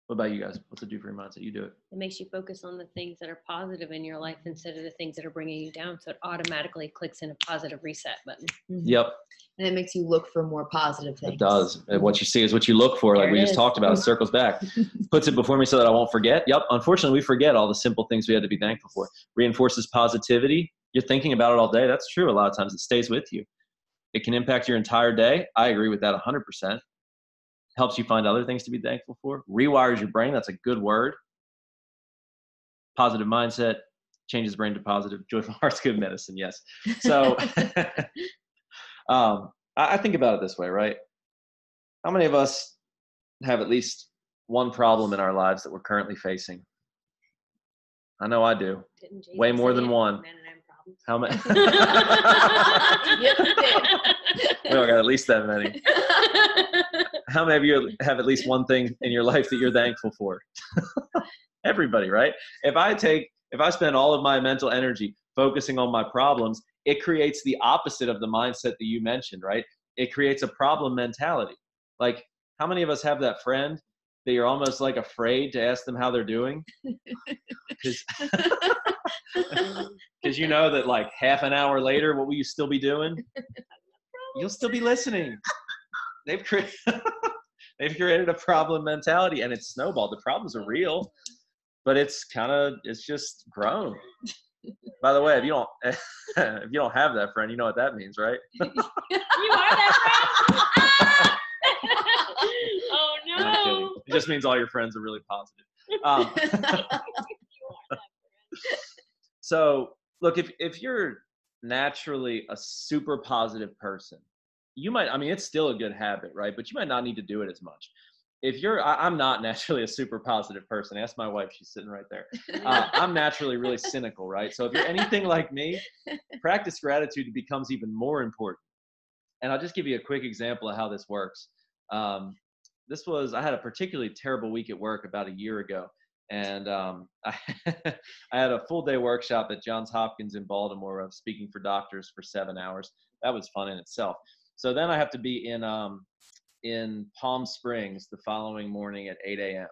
[SPEAKER 2] What about you guys? What's it do for your mindset? You do it.
[SPEAKER 1] It makes you focus on the things that are positive in your life instead of the things that are bringing you down. So it automatically clicks in a positive reset button.
[SPEAKER 2] Yep.
[SPEAKER 3] And it makes you look for more positive things.
[SPEAKER 2] It does. And what you see is what you look for. Like we just talked about, it circles back. Puts it before me so that I won't forget. Yep. Unfortunately, we forget all the simple things we had to be thankful for. Reinforces positivity. You're thinking about it all day. That's true. A lot of times it stays with you. It can impact your entire day. I agree with that 100%. Helps you find other things to be thankful for. Rewires your brain. That's a good word. Positive mindset changes brain to positive. Joyful heart's good medicine. Yes. So I think about it this way, right? How many of us have at least one problem in our lives that we're currently facing? I know I do. Way more than one. How many?
[SPEAKER 3] Yes, it did.
[SPEAKER 2] We don't got at least that many. How many of you have at least one thing in your life that you're thankful for? Everybody, right? If I spend all of my mental energy focusing on my problems, it creates the opposite of the mindset that you mentioned, right? It creates a problem mentality. Like, how many of us have that friend that you're almost like afraid to ask them how they're doing? Because you know that like half an hour later, what will you still be doing? You'll still be listening. They've created a problem mentality, and it's snowballed. The problems are real, but it's just grown. By the way, if you don't have that friend, you know what that means, right?
[SPEAKER 1] You are that friend. Oh no!
[SPEAKER 2] I'm kidding. It just means all your friends are really positive.
[SPEAKER 1] You are that friend.
[SPEAKER 2] So look, if you're naturally a super positive person, it's still a good habit, right? But you might not need to do it as much. I'm not naturally a super positive person. Ask my wife, she's sitting right there. I'm naturally really cynical, right? So if you're anything like me, practice gratitude becomes even more important. And I'll just give you a quick example of how this works. I had a particularly terrible week at work about a year ago. And I had a full day workshop at Johns Hopkins in Baltimore of speaking for doctors for 7 hours. That was fun in itself. So then I have to be in Palm Springs the following morning at 8 a.m.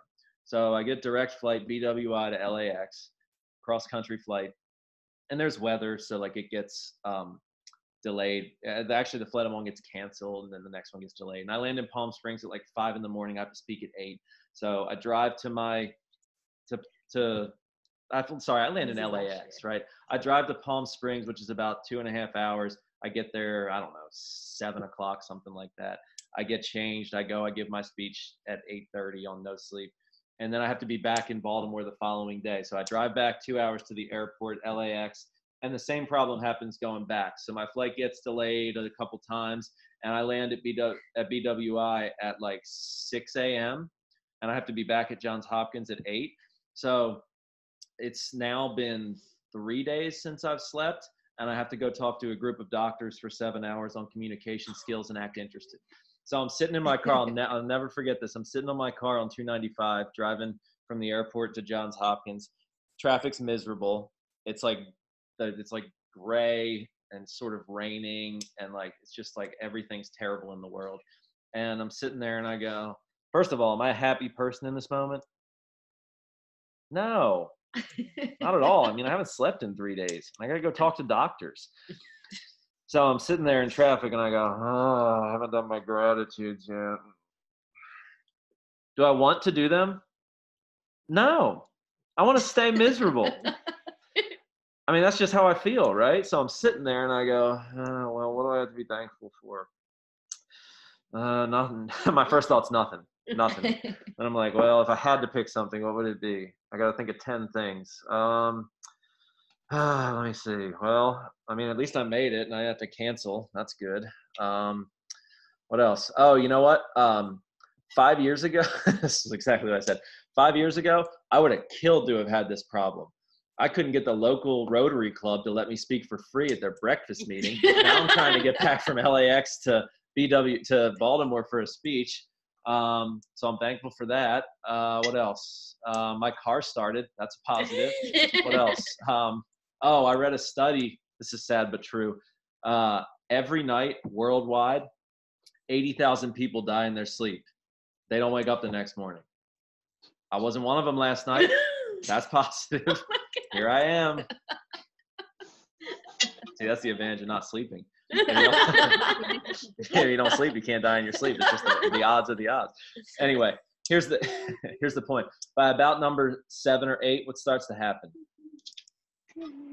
[SPEAKER 2] So I get direct flight BWI to LAX, cross country flight, and there's weather, so like it gets delayed. Actually, the flight I'm on gets canceled, and then the next one gets delayed. And I land in Palm Springs at like 5 in the morning. I have to speak at 8. So I drive I land in LAX, right? I drive to Palm Springs, which is about 2.5 hours. I get there, I don't know, 7 o'clock, something like that. I get changed. I give my speech at 8:30 on no sleep. And then I have to be back in Baltimore the following day. So I drive back 2 hours to the airport, LAX, and the same problem happens going back. So my flight gets delayed a couple times, and I land at BWI at like 6 a.m., and I have to be back at Johns Hopkins at 8. So it's now been 3 days since I've slept, and I have to go talk to a group of doctors for 7 hours on communication skills and act interested. So I'm sitting in my car. I'll never forget this. I'm sitting in my car on 295, driving from the airport to Johns Hopkins. Traffic's miserable. It's like gray and sort of raining, and like it's just like everything's terrible in the world. And I'm sitting there and I go, first of all, am I a happy person in this moment? No, not at all. I mean, I haven't slept in 3 days. I got to go talk to doctors. So I'm sitting there in traffic and I go, oh, I haven't done my gratitudes yet. Do I want to do them? No, I want to stay miserable. I mean, that's just how I feel, right? So I'm sitting there and I go, oh, well, what do I have to be thankful for? Nothing. My first thought's nothing. And I'm like, well, if I had to pick something, what would it be? I got to think of 10 things. Let me see. Well, I mean, at least I made it and I have to cancel. That's good. What else? Oh, you know what? 5 years ago, this is exactly what I said. 5 years ago, I would have killed to have had this problem. I couldn't get the local Rotary Club to let me speak for free at their breakfast meeting. Now I'm trying to get back from LAX to Baltimore for a speech. So I'm thankful for that. What else? My car started. That's a positive. What else? I read a study. This is sad but true. Every night worldwide, 80,000 people die in their sleep. They don't wake up the next morning. I wasn't one of them last night. That's positive.
[SPEAKER 1] Oh
[SPEAKER 2] Here I am. See, that's the advantage of not sleeping. If you don't sleep, you can't die in your sleep. It's just the odds are the odds. Anyway, here's the point. By about number 7 or 8, what starts to happen?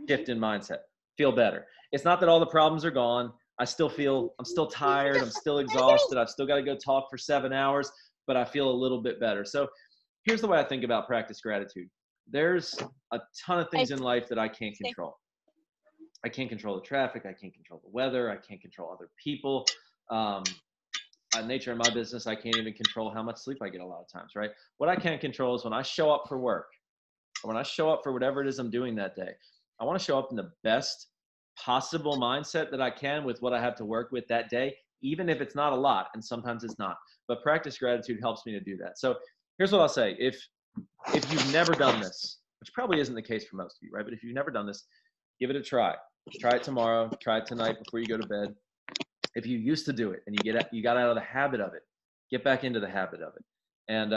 [SPEAKER 2] Shift in mindset. Feel better. It's not that all the problems are gone. I'm still tired. I'm still exhausted. I've still got to go talk for 7 hours, but I feel a little bit better. So here's the way I think about practice gratitude. There's a ton of things in life that I can't control. I can't control the traffic. I can't control the weather. I can't control other people. Nature in my business, I can't even control how much sleep I get a lot of times, right? What I can control is when I show up for work, or when I show up for whatever it is I'm doing that day, I want to show up in the best possible mindset that I can with what I have to work with that day, even if it's not a lot, and sometimes it's not. But practice gratitude helps me to do that. So here's what I'll say. If you've never done this, which probably isn't the case for most of you, right? But if you've never done this, give it a try. Try it tomorrow. Try it tonight before you go to bed. If you used to do it and you got out of the habit of it, get back into the habit of it. And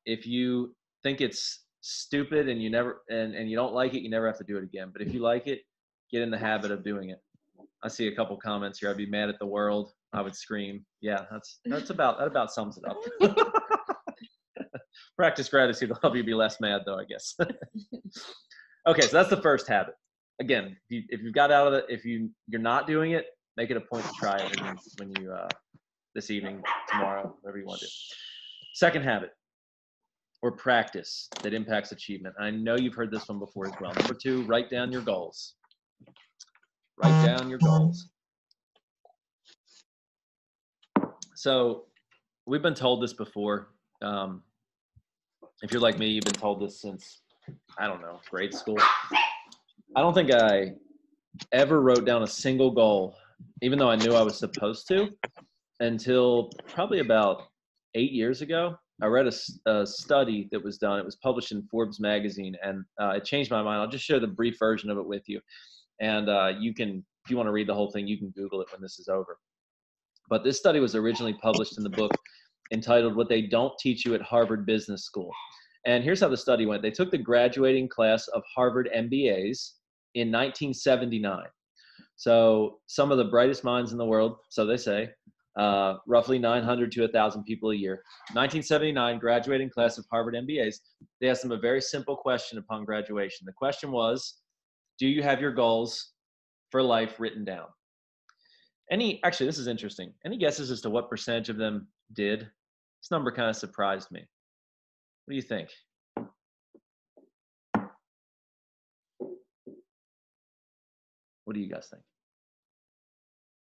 [SPEAKER 2] if you think it's stupid and you don't like it, you never have to do it again. But if you like it, get in the habit of doing it. I see a couple comments here. I'd be mad at the world. I would scream. Yeah, that about sums it up. Practice gratitude will help you be less mad, though, I guess. Okay, so that's the first habit. Again, if you've got out of it, if you're not doing it, make it a point to try it when you this evening, tomorrow, whatever you want to do. Second habit, or practice that impacts achievement. I know you've heard this one before as well. Number 2, write down your goals. Write down your goals. So we've been told this before. If you're like me, you've been told this since, I don't know, grade school. I don't think I ever wrote down a single goal, even though I knew I was supposed to, until probably about 8 years ago. I read a study that was done. It was published in Forbes magazine, and it changed my mind. I'll just share the brief version of it with you. And you can, if you want to read the whole thing, you can Google it when this is over. But this study was originally published in the book entitled What They Don't Teach You at Harvard Business School. And here's how the study went. They took the graduating class of Harvard MBAs in 1979. So some of the brightest minds in the world, so they say, roughly 900 to 1,000 people a year. 1979, graduating class of Harvard MBAs. They asked them a very simple question upon graduation. The question was, do you have your goals for life written down? Actually, this is interesting. Any guesses as to what percentage of them did? This number kind of surprised me. What do you think? What do you guys think?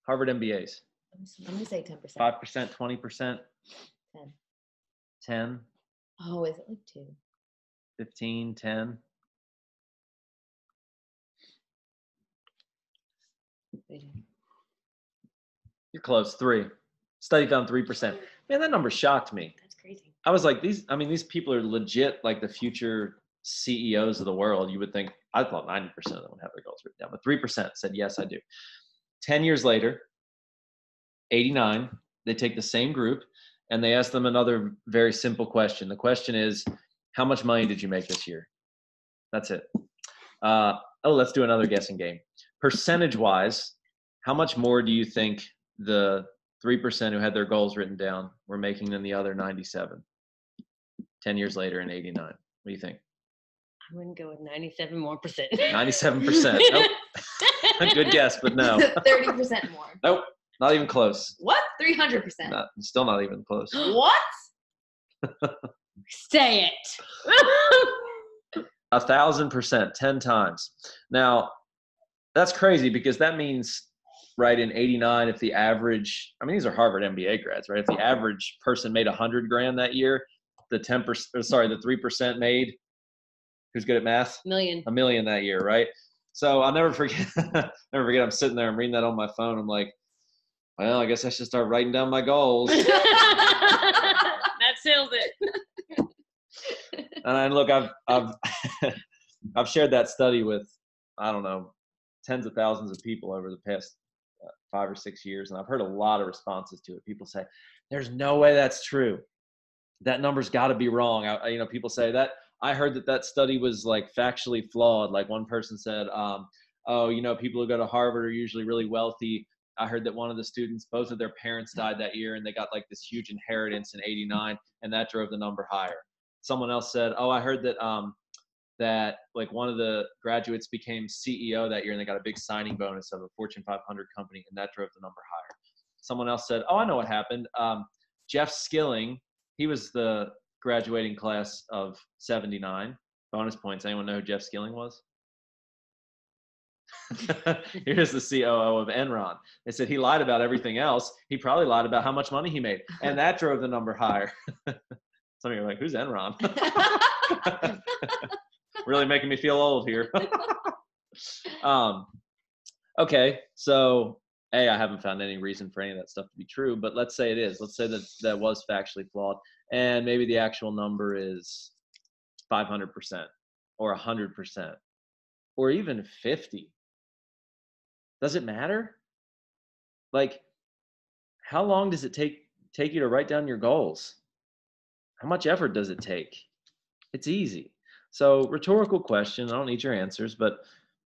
[SPEAKER 2] Harvard MBAs.
[SPEAKER 3] I'm going to say 10%.
[SPEAKER 2] 5%, 20%?
[SPEAKER 3] 10.
[SPEAKER 2] 10?
[SPEAKER 3] Oh, is it like 2?
[SPEAKER 2] 15, 10? You're close, 3. Study found 3%. Man, that number shocked me.
[SPEAKER 1] That's crazy.
[SPEAKER 2] I was like, these people are legit like the future CEOs of the world. You would think, I thought 90% of them would have their goals written down, but 3% said, yes, I do. 10 years later, 89, they take the same group and they ask them another very simple question. The question is, how much money did you make this year? That's it. Let's do another guessing game. Percentage-wise, how much more do you think the 3% who had their goals written down were making than the other 97? 10 years later in 89. What do you think?
[SPEAKER 1] I'm going to go with 97 more percent.
[SPEAKER 2] 97%. Nope. Good guess, but no.
[SPEAKER 3] 30% more.
[SPEAKER 2] Nope. Not even close.
[SPEAKER 3] What? 300%.
[SPEAKER 2] Still not even close.
[SPEAKER 3] What?
[SPEAKER 1] Say it.
[SPEAKER 2] 1,000%, 10 times. Now, that's crazy because that means, right, in 89, if the average, these are Harvard MBA grads, right? If the average person made $100,000 that year, the 3% made, who's good at math?
[SPEAKER 1] $1
[SPEAKER 2] million that year, right? So I'll never forget, I'm sitting there, I'm reading that on my phone. I'm like, well, I guess I should start writing down my goals.
[SPEAKER 1] That seals it.
[SPEAKER 2] And look, I've shared that study with, I don't know, tens of thousands of people over the past 5 or 6 years. And I've heard a lot of responses to it. People say, there's no way that's true. that number's got to be wrong. People say that. I heard that study was like factually flawed. Like one person said, oh, people who go to Harvard are usually really wealthy. I heard that one of the students, both of their parents died that year, and they got like this huge inheritance in '89, and that drove the number higher. Someone else said, oh, I heard that that like one of the graduates became CEO that year, and they got a big signing bonus of a Fortune 500 company, and that drove the number higher. Someone else said, oh, I know what happened. Jeff Skilling, he was the graduating class of '79. Bonus points. Anyone know who Jeff Skilling was? Here's the COO of Enron. They said he lied about everything else. He probably lied about how much money he made, and that drove the number higher. Some of you are like, who's Enron? Really making me feel old here. Okay, so I haven't found any reason for any of that stuff to be true, but let's say it is. Let's say that was factually flawed, and maybe the actual number is 500% or 100% or even 50. Does it matter? Like, how long does it take you to write down your goals? How much effort does it take? It's easy. So, rhetorical question, I don't need your answers, but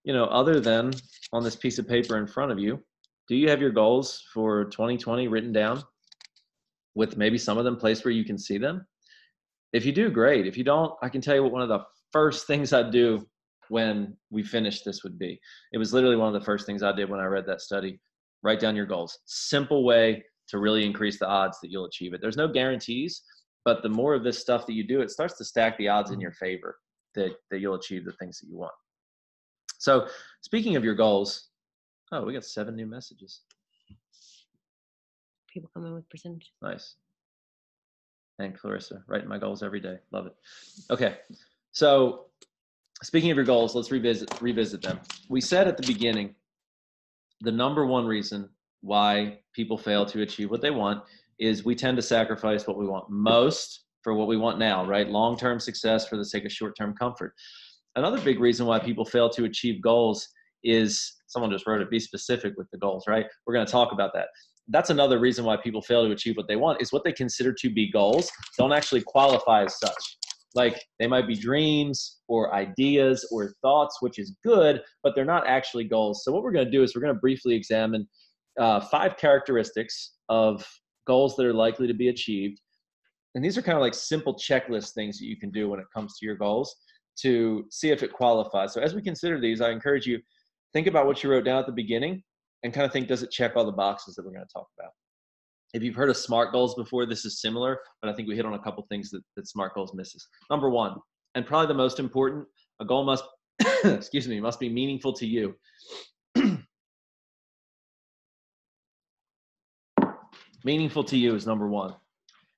[SPEAKER 2] other than on this piece of paper in front of you, do you have your goals for 2020 written down with maybe some of them placed where you can see them? If you do, great. If you don't, I can tell you what one of the first things I'd do when we finish this would be. It was literally one of the first things I did when I read that study. Write down your goals. Simple way to really increase the odds that you'll achieve it. There's no guarantees, but the more of this stuff that you do, it starts to stack the odds in your favor that you'll achieve the things that you want. So speaking of your goals, we got 7 new messages.
[SPEAKER 1] People come in with percentages.
[SPEAKER 2] Nice. And Clarissa, writing my goals every day. Love it. Okay. So speaking of your goals, let's revisit them. We said at the beginning, the number one reason why people fail to achieve what they want is we tend to sacrifice what we want most for what we want now, right? Long-term success for the sake of short-term comfort. Another big reason why people fail to achieve goals is, someone just wrote it, be specific with the goals, right? We're going to talk about that. That's another reason why people fail to achieve what they want, is what they consider to be goals don't actually qualify as such. Like, they might be dreams or ideas or thoughts, which is good, but they're not actually goals. So what we're going to do is we're going to briefly examine 5 characteristics of goals that are likely to be achieved. And these are kind of like simple checklist things that you can do when it comes to your goals to see if it qualifies. So as we consider these, I encourage you, think about what you wrote down at the beginning and kind of think, does it check all the boxes that we're going to talk about? If you've heard of SMART goals before, this is similar, but I think we hit on a couple things that SMART goals misses. Number 1, and probably the most important, a goal must, must be meaningful to you. Meaningful to you is number 1.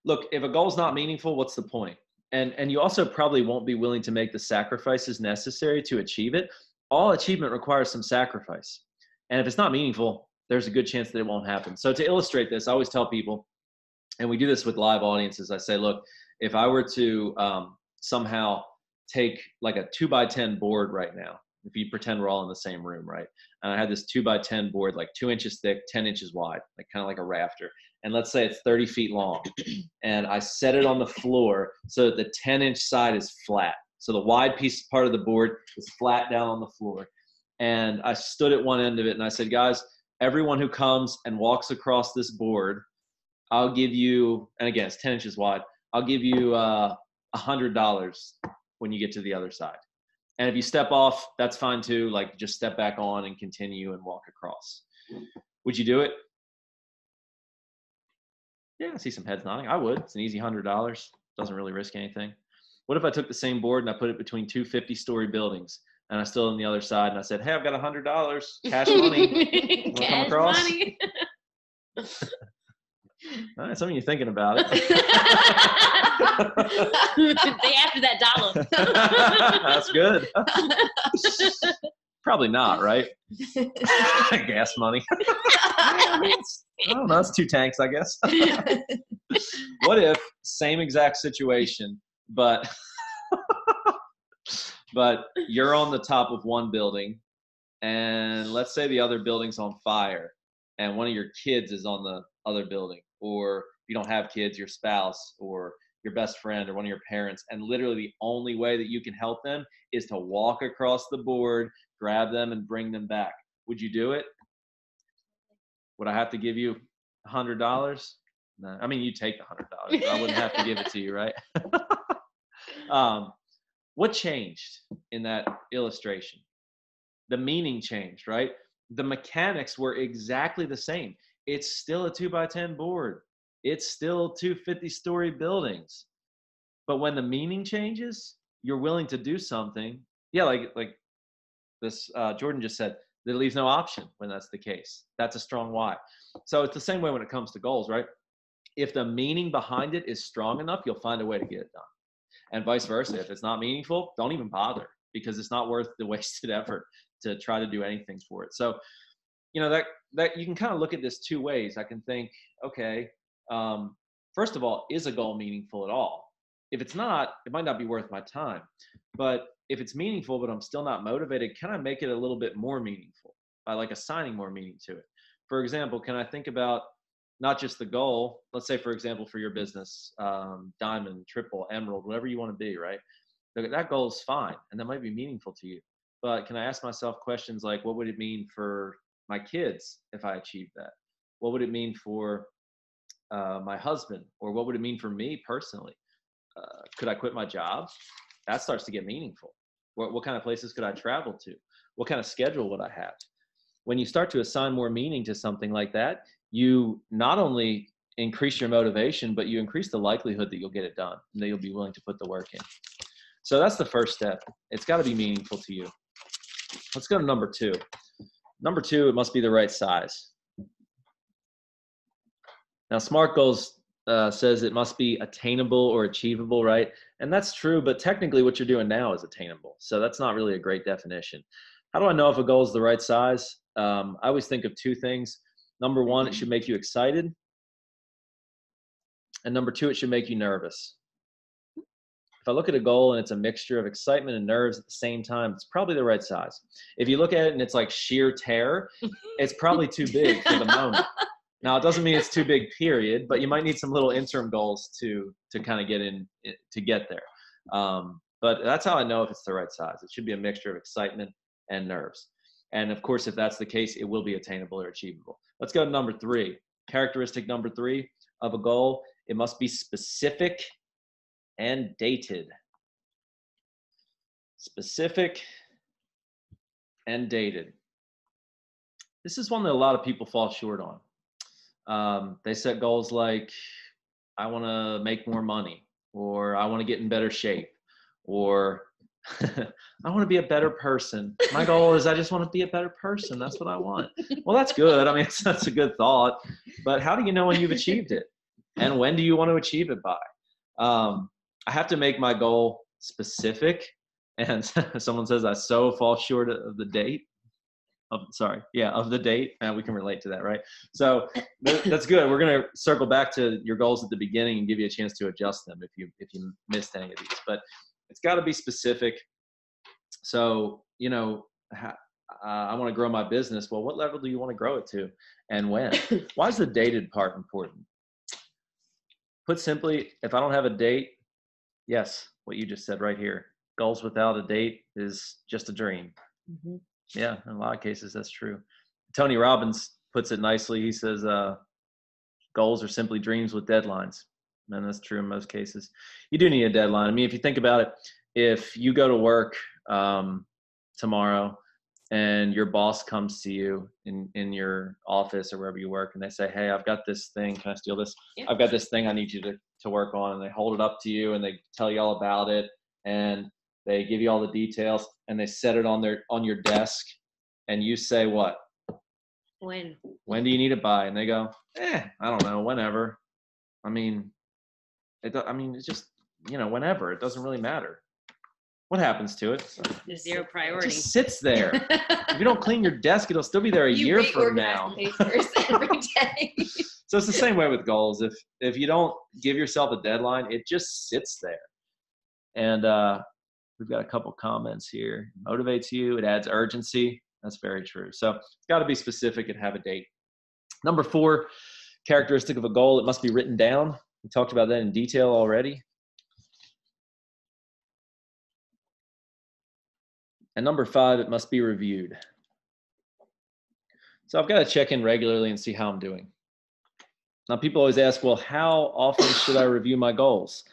[SPEAKER 2] Look, if a goal is not meaningful, what's the point? And you also probably won't be willing to make the sacrifices necessary to achieve it. All achievement requires some sacrifice. And if it's not meaningful, there's a good chance that it won't happen. So to illustrate this, I always tell people, and we do this with live audiences, I say, look, if I were to somehow take like a 2x10 board right now, if you pretend we're all in the same room, right? And I had this 2x10 board, like 2 inches thick, 10 inches wide, like kind of like a rafter. And let's say it's 30 feet long. And I set it on the floor so that the 10-inch side is flat. So the wide piece part of the board is flat down on the floor. And I stood at one end of it and I said, guys, everyone who comes and walks across this board, I'll give you, and again, it's 10 inches wide, I'll give you $100 when you get to the other side. And if you step off, that's fine too. Like, just step back on and continue and walk across. Would you do it? Yeah, I see some heads nodding. I would. It's an easy $100. Doesn't really risk anything. What if I took the same board and I put it between 2 50-story buildings and I stood on the other side and I said, hey, I've got $100, cash money.
[SPEAKER 1] Cash money.
[SPEAKER 2] All right, some of you thinking about it.
[SPEAKER 1] They after that dollar.
[SPEAKER 2] That's good. Probably not, right? Gas money. I don't know, that's 2 tanks, I guess. What if, same exact situation, but you're on the top of one building, and let's say the other building's on fire, and one of your kids is on the other building, or you don't have kids, your spouse or your best friend or one of your parents, and literally the only way that you can help them is to walk across the board, grab them, and bring them back. Would you do it? Would I have to give you $100? No, I mean, you take the $100, but I wouldn't have to give it to you, right? What changed in that illustration? The meaning changed, right? The mechanics were exactly the same. It's still a 2x10 board. It's still two 50-story buildings. But when the meaning changes, you're willing to do something. Yeah, like this Jordan just said, that leaves no option when that's the case. That's a strong why. So it's the same way when it comes to goals, right? If the meaning behind it is strong enough, you'll find a way to get it done. And vice versa. If it's not meaningful, don't even bother, because it's not worth the wasted effort to try to do anything for it. So, you know, that you can kind of look at this two ways. I can think, okay, first of all, is a goal meaningful at all? If it's not, it might not be worth my time. But if it's meaningful, but I'm still not motivated, can I make it a little bit more meaningful by like assigning more meaning to it? For example, can I think about not just the goal? Let's say, for example, for your business, diamond, triple, emerald, whatever you want to be, right? That goal is fine, and that might be meaningful to you. But can I ask myself questions like, what would it mean for my kids if I achieved that? What would it mean for my husband? Or what would it mean for me personally? Could I quit my job? That starts to get meaningful. What kind of places could I travel to? What kind of schedule would I have? When you start to assign more meaning to something like that, you not only increase your motivation, but you increase the likelihood that you'll get it done and that you'll be willing to put the work in. So that's the first step. It's got to be meaningful to you. Let's go to number two. Number two, it must be the right size. Now, SMART goals says it must be attainable or achievable, right? And that's true, but technically what you're doing now is attainable. So that's not really a great definition. How do I know if a goal is the right size? I always think of two things. Number one, it should make you excited. And number two, it should make you nervous. If I look at a goal and it's a mixture of excitement and nerves at the same time, it's probably the right size. If you look at it and it's like sheer terror, it's probably too big for the moment. Now, it doesn't mean it's too big, period, but you might need some little interim goals to kind of get there. But that's how I know if it's the right size. It should be a mixture of excitement and nerves. And of course, if that's the case, it will be attainable or achievable. Let's go to number three. Characteristic number three of a goal: it must be specific and dated. Specific and dated. This is one that a lot of people fall short on. They set goals like, I want to make more money, or I want to get in better shape, or I want to be a better person. My goal is I just want to be a better person. That's what I want. Well, that's good. I mean, that's a good thought. But how do you know when you've achieved it? And when do you want to achieve it by? I have to make my goal specific. And someone says I so fall short of the date. Of the date. And we can relate to that, right? So that's good. We're going to circle back to your goals at the beginning and give you a chance to adjust them if you missed any of these. But it's got to be specific. So, you know, I want to grow my business. Well, what level do you want to grow it to, and when? Why is the dated part important? Put simply, if I don't have a date, yes, what you just said right here, goals without a date is just a dream. Mm-hmm. Yeah, in a lot of cases, that's true. Tony Robbins puts it nicely. He says, goals are simply dreams with deadlines. And that's true in most cases. You do need a deadline. I mean, if you think about it, if you go to work tomorrow and your boss comes to you in your office or wherever you work, and they say, hey, I've got this thing. Can I steal this? Yeah. I've got this thing I need you to work on. And they hold it up to you and they tell you all about it. And they give you all the details and they set it on your desk, and you say what? When do you need it by? And they go, I don't know, whenever. I mean, it's just, whenever. It doesn't really matter. What happens to it?
[SPEAKER 1] There's zero priority.
[SPEAKER 2] It just sits there. If you don't clean your desk, it'll still be there a year from now.
[SPEAKER 3] Papers every day.
[SPEAKER 2] So it's the same way with goals. If you don't give yourself a deadline, it just sits there. And we've got a couple comments here. It motivates you. It adds urgency. That's very true. So it's got to be specific and have a date. Number 4, characteristic of a goal: it must be written down. We talked about that in detail already. And number 5, it must be reviewed. So I've got to check in regularly and see how I'm doing. Now, people always ask, well, how often should I review my goals?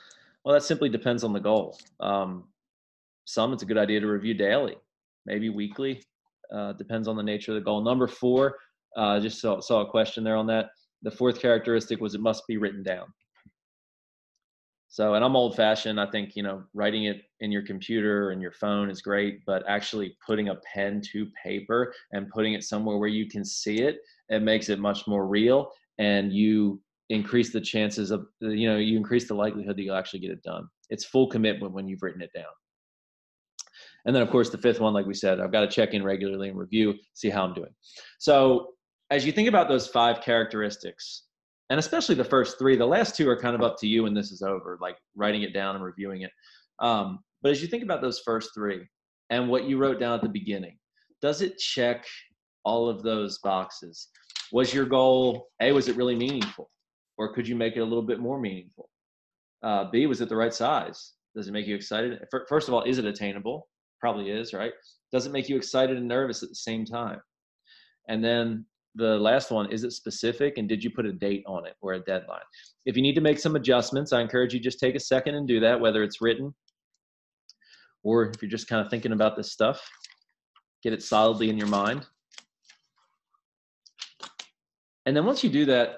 [SPEAKER 2] Well, that simply depends on the goal. Some, it's a good idea to review daily, maybe weekly. Depends on the nature of the goal. Number 4, just saw a question there on that. The 4th characteristic was it must be written down. So, and I'm old fashioned. I think, writing it in your computer and your phone is great, but actually putting a pen to paper and putting it somewhere where you can see it, it makes it much more real, and you increase the chances of, you increase the likelihood that you'll actually get it done. It's full commitment when you've written it down. And then, of course, the 5th one, like we said, I've got to check in regularly and review, see how I'm doing. So as you think about those 5 characteristics, and especially the first 3, the last 2 are kind of up to you when this is over, like writing it down and reviewing it. But as you think about those first 3 and what you wrote down at the beginning, does it check all of those boxes? Was your goal, A, was it really meaningful? Or could you make it a little bit more meaningful? B, was it the right size? Does it make you excited? First of all, is it attainable? Probably is, right? Does it make you excited and nervous at the same time? And then the last one, is it specific, and did you put a date on it or a deadline? If you need to make some adjustments, I encourage you just take a second and do that, whether it's written or if you're just kind of thinking about this stuff, get it solidly in your mind. And then once you do that,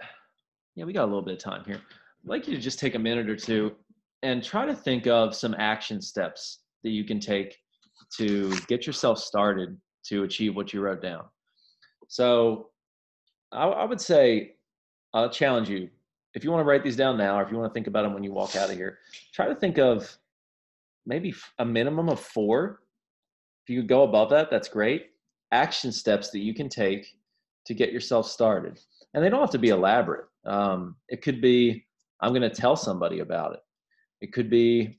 [SPEAKER 2] we got a little bit of time here. I'd like you to just take a minute or 2 and try to think of some action steps that you can take to get yourself started to achieve what you wrote down. So I would say, I'll challenge you, if you want to write these down now, or if you want to think about them when you walk out of here, try to think of maybe a minimum of 4. If you could go above that, that's great. Action steps that you can take to get yourself started. And they don't have to be elaborate. It could be, I'm going to tell somebody about it. It could be,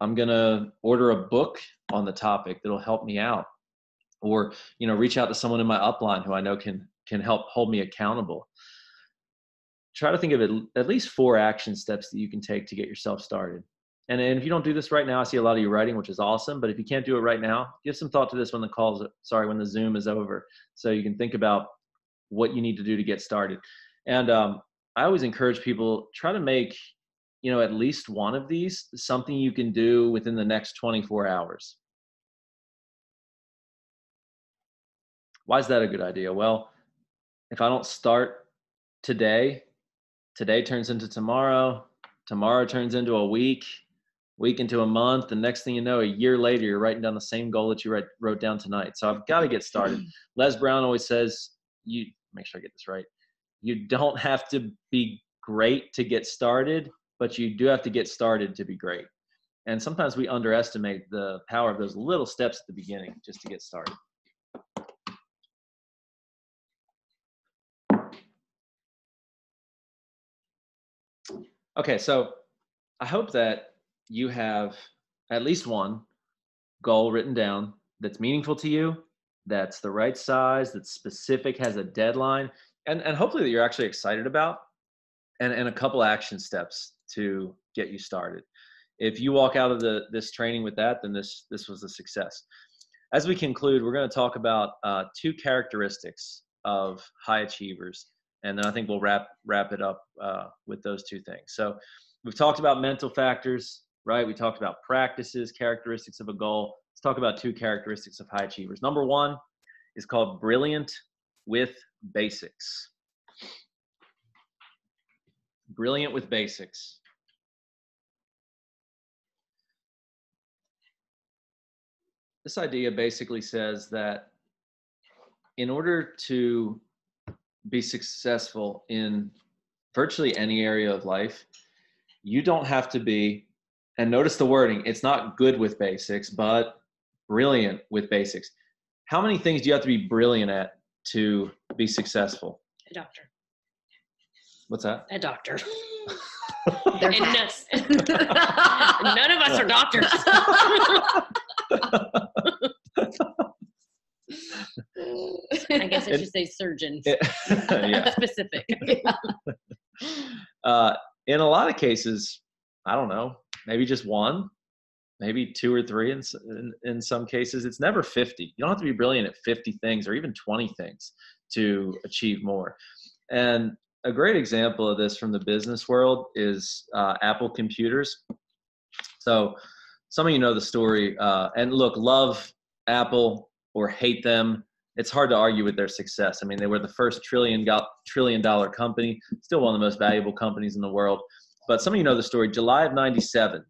[SPEAKER 2] I'm going to order a book on the topic that'll help me out. Or, reach out to someone in my upline who I know can help hold me accountable. Try to think of at least 4 action steps that you can take to get yourself started. And if you don't do this right now, I see a lot of you writing, which is awesome. But if you can't do it right now, give some thought to this when the Zoom is over, so you can think about what you need to do to get started. And I always encourage people, try to make, at least one of these something you can do within the next 24 hours. Why is that a good idea? Well, if I don't start today turns into tomorrow turns into a week into a month, and next thing you know, a year later, you're writing down the same goal that you wrote down tonight. So I've got to get started. Les Brown always says, make sure I get this right, you don't have to be great to get started, but you do have to get started to be great. And sometimes we underestimate the power of those little steps at the beginning just to get started. Okay, so I hope that you have at least one goal written down that's meaningful to you, that's the right size, that's specific, has a deadline, and hopefully that you're actually excited about, and a couple action steps to get you started. If you walk out of this training with that, then this was a success. As we conclude, we're going to talk about 2 characteristics of high achievers. And then I think we'll wrap it up with those 2 things. So we've talked about mental factors, right? We talked about practices, characteristics of a goal. Let's talk about 2 characteristics of high achievers. Number 1 is called brilliant with basics. Brilliant with basics. This idea basically says that in order to be successful in virtually any area of life, you don't have to be, and notice the wording, it's not good with basics, but brilliant with basics. How many things do you have to be brilliant at to be successful?
[SPEAKER 1] A doctor.
[SPEAKER 2] What's that?
[SPEAKER 1] A doctor. None of us are doctors. I guess I should say surgeons.
[SPEAKER 2] Yeah.
[SPEAKER 1] Specific.
[SPEAKER 2] In a lot of cases, I don't know, maybe just one, maybe 2 or 3 in some cases. It's never 50. You don't have to be brilliant at 50 things or even 20 things to achieve more. And a great example of this from the business world is Apple computers. So some of you know the story. And look, love Apple or hate them, it's hard to argue with their success. I mean, they were the first trillion dollar company, still one of the most valuable companies in the world. But some of you know the story. July of '97,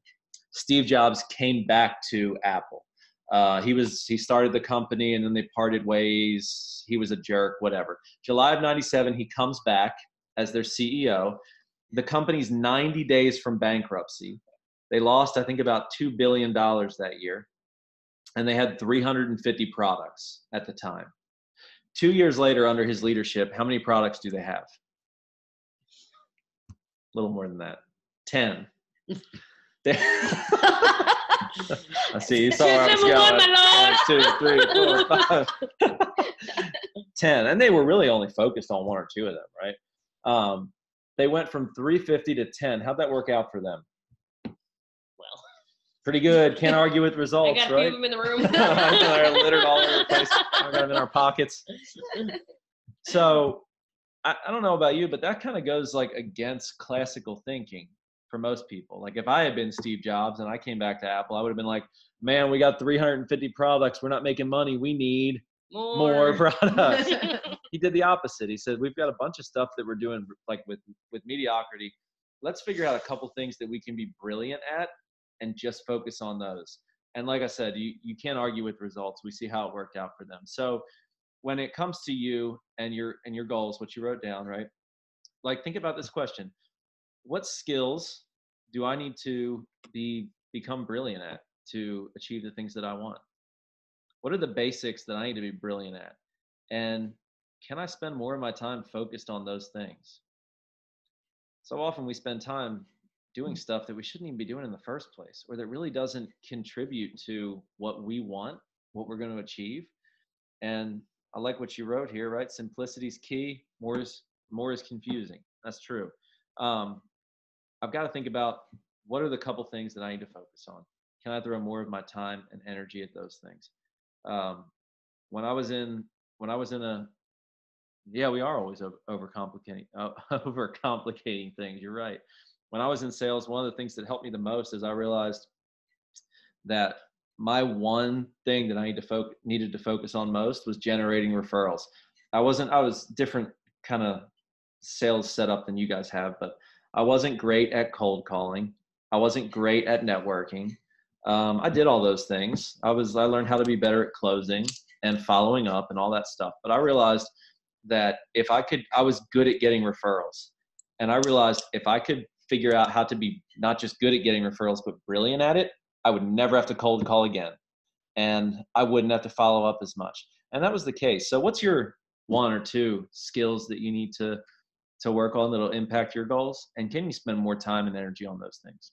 [SPEAKER 2] Steve Jobs came back to Apple. He started the company and then they parted ways. He was a jerk, whatever. July of '97, he comes back as their CEO. The company's 90 days from bankruptcy. They lost, I think, about $2 billion that year. And they had 350 products at the time. 2 years later, under his leadership, how many products do they have? A little more than that. 10. I see, you saw where I was going. 1, 2, 3, 4, 5. 10. And they were really only focused on 1 or 2 of them, right? They went from 350 to 10. How'd that work out for them?
[SPEAKER 1] Well,
[SPEAKER 2] pretty good. Can't argue with results,
[SPEAKER 1] I got
[SPEAKER 2] right?
[SPEAKER 1] a few of them in the room.
[SPEAKER 2] They're littered all over the place. I got them in our pockets. So I don't know about you, but that kind of goes like against classical thinking for most people. Like if I had been Steve Jobs and I came back to Apple, I would have been like, man, we got 350 products. We're not making money. We need more products. He did the opposite. He said, we've got a bunch of stuff that we're doing like with mediocrity. Let's figure out a couple things that we can be brilliant at and just focus on those. And like I said, you can't argue with results. We see how it worked out for them. So when it comes to you and your goals, what you wrote down, right? Like think about this question. What skills do I need to become brilliant at to achieve the things that I want? What are the basics that I need to be brilliant at? And can I spend more of my time focused on those things? So often we spend time doing stuff that we shouldn't even be doing in the first place, or that really doesn't contribute to what we want, what we're going to achieve. And I like what you wrote here, right? Simplicity is key. More is confusing. That's true. I've got to think about what are the couple things that I need to focus on. Can I throw more of my time and energy at those things? When I was in a, yeah, we are always overcomplicating things. You're right. When I was in sales, one of the things that helped me the most is I realized that my one thing that I needed to focus on most was generating referrals. I was different kind of sales setup than you guys have, but I wasn't great at cold calling. I wasn't great at networking. I did all those things. I learned how to be better at closing and following up and all that stuff. But I realized that I was good at getting referrals. And I realized if I could figure out how to be not just good at getting referrals, but brilliant at it, I would never have to cold call again. And I wouldn't have to follow up as much. And that was the case. So what's your 1 or 2 skills that you need to work on that'll impact your goals? And can you spend more time and energy on those things?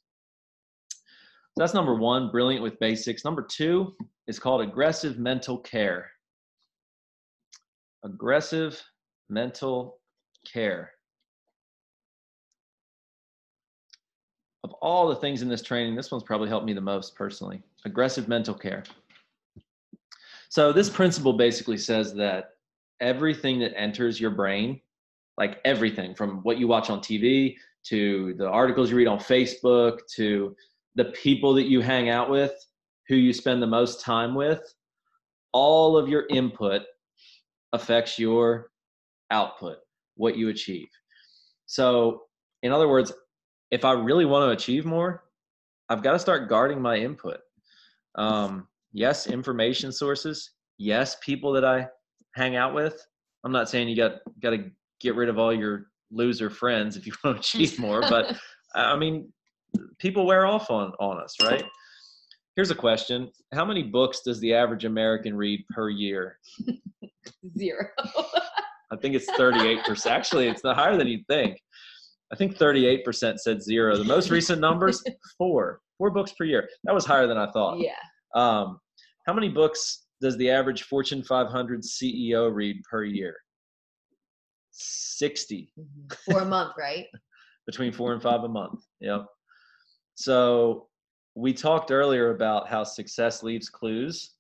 [SPEAKER 2] So that's number 1, brilliant with basics. Number 2 is called aggressive mental care. Aggressive mental care. Of all the things in this training, this one's probably helped me the most personally. Aggressive mental care. So this principle basically says that everything that enters your brain, like everything from what you watch on TV to the articles you read on Facebook to the people that you hang out with, who you spend the most time with, all of your input affects your output, what you achieve. So in other words, if I really want to achieve more, I've got to start guarding my input. Yes, information sources. Yes, people that I hang out with. I'm not saying you got to get rid of all your loser friends if you want to achieve more, but I mean, people wear off on us, right? Here's a question. How many books does the average American read per year?
[SPEAKER 3] 0.
[SPEAKER 2] I think it's 38%. Actually, it's not higher than you'd think. I think 38% said 0. The most recent numbers, 4 books per year. That was higher than I thought.
[SPEAKER 3] Yeah.
[SPEAKER 2] How many books does the average Fortune 500 CEO read per year? 60.
[SPEAKER 3] For a month, right?
[SPEAKER 2] Between 4 and 5 a month. Yep. So we talked earlier about how success leaves clues.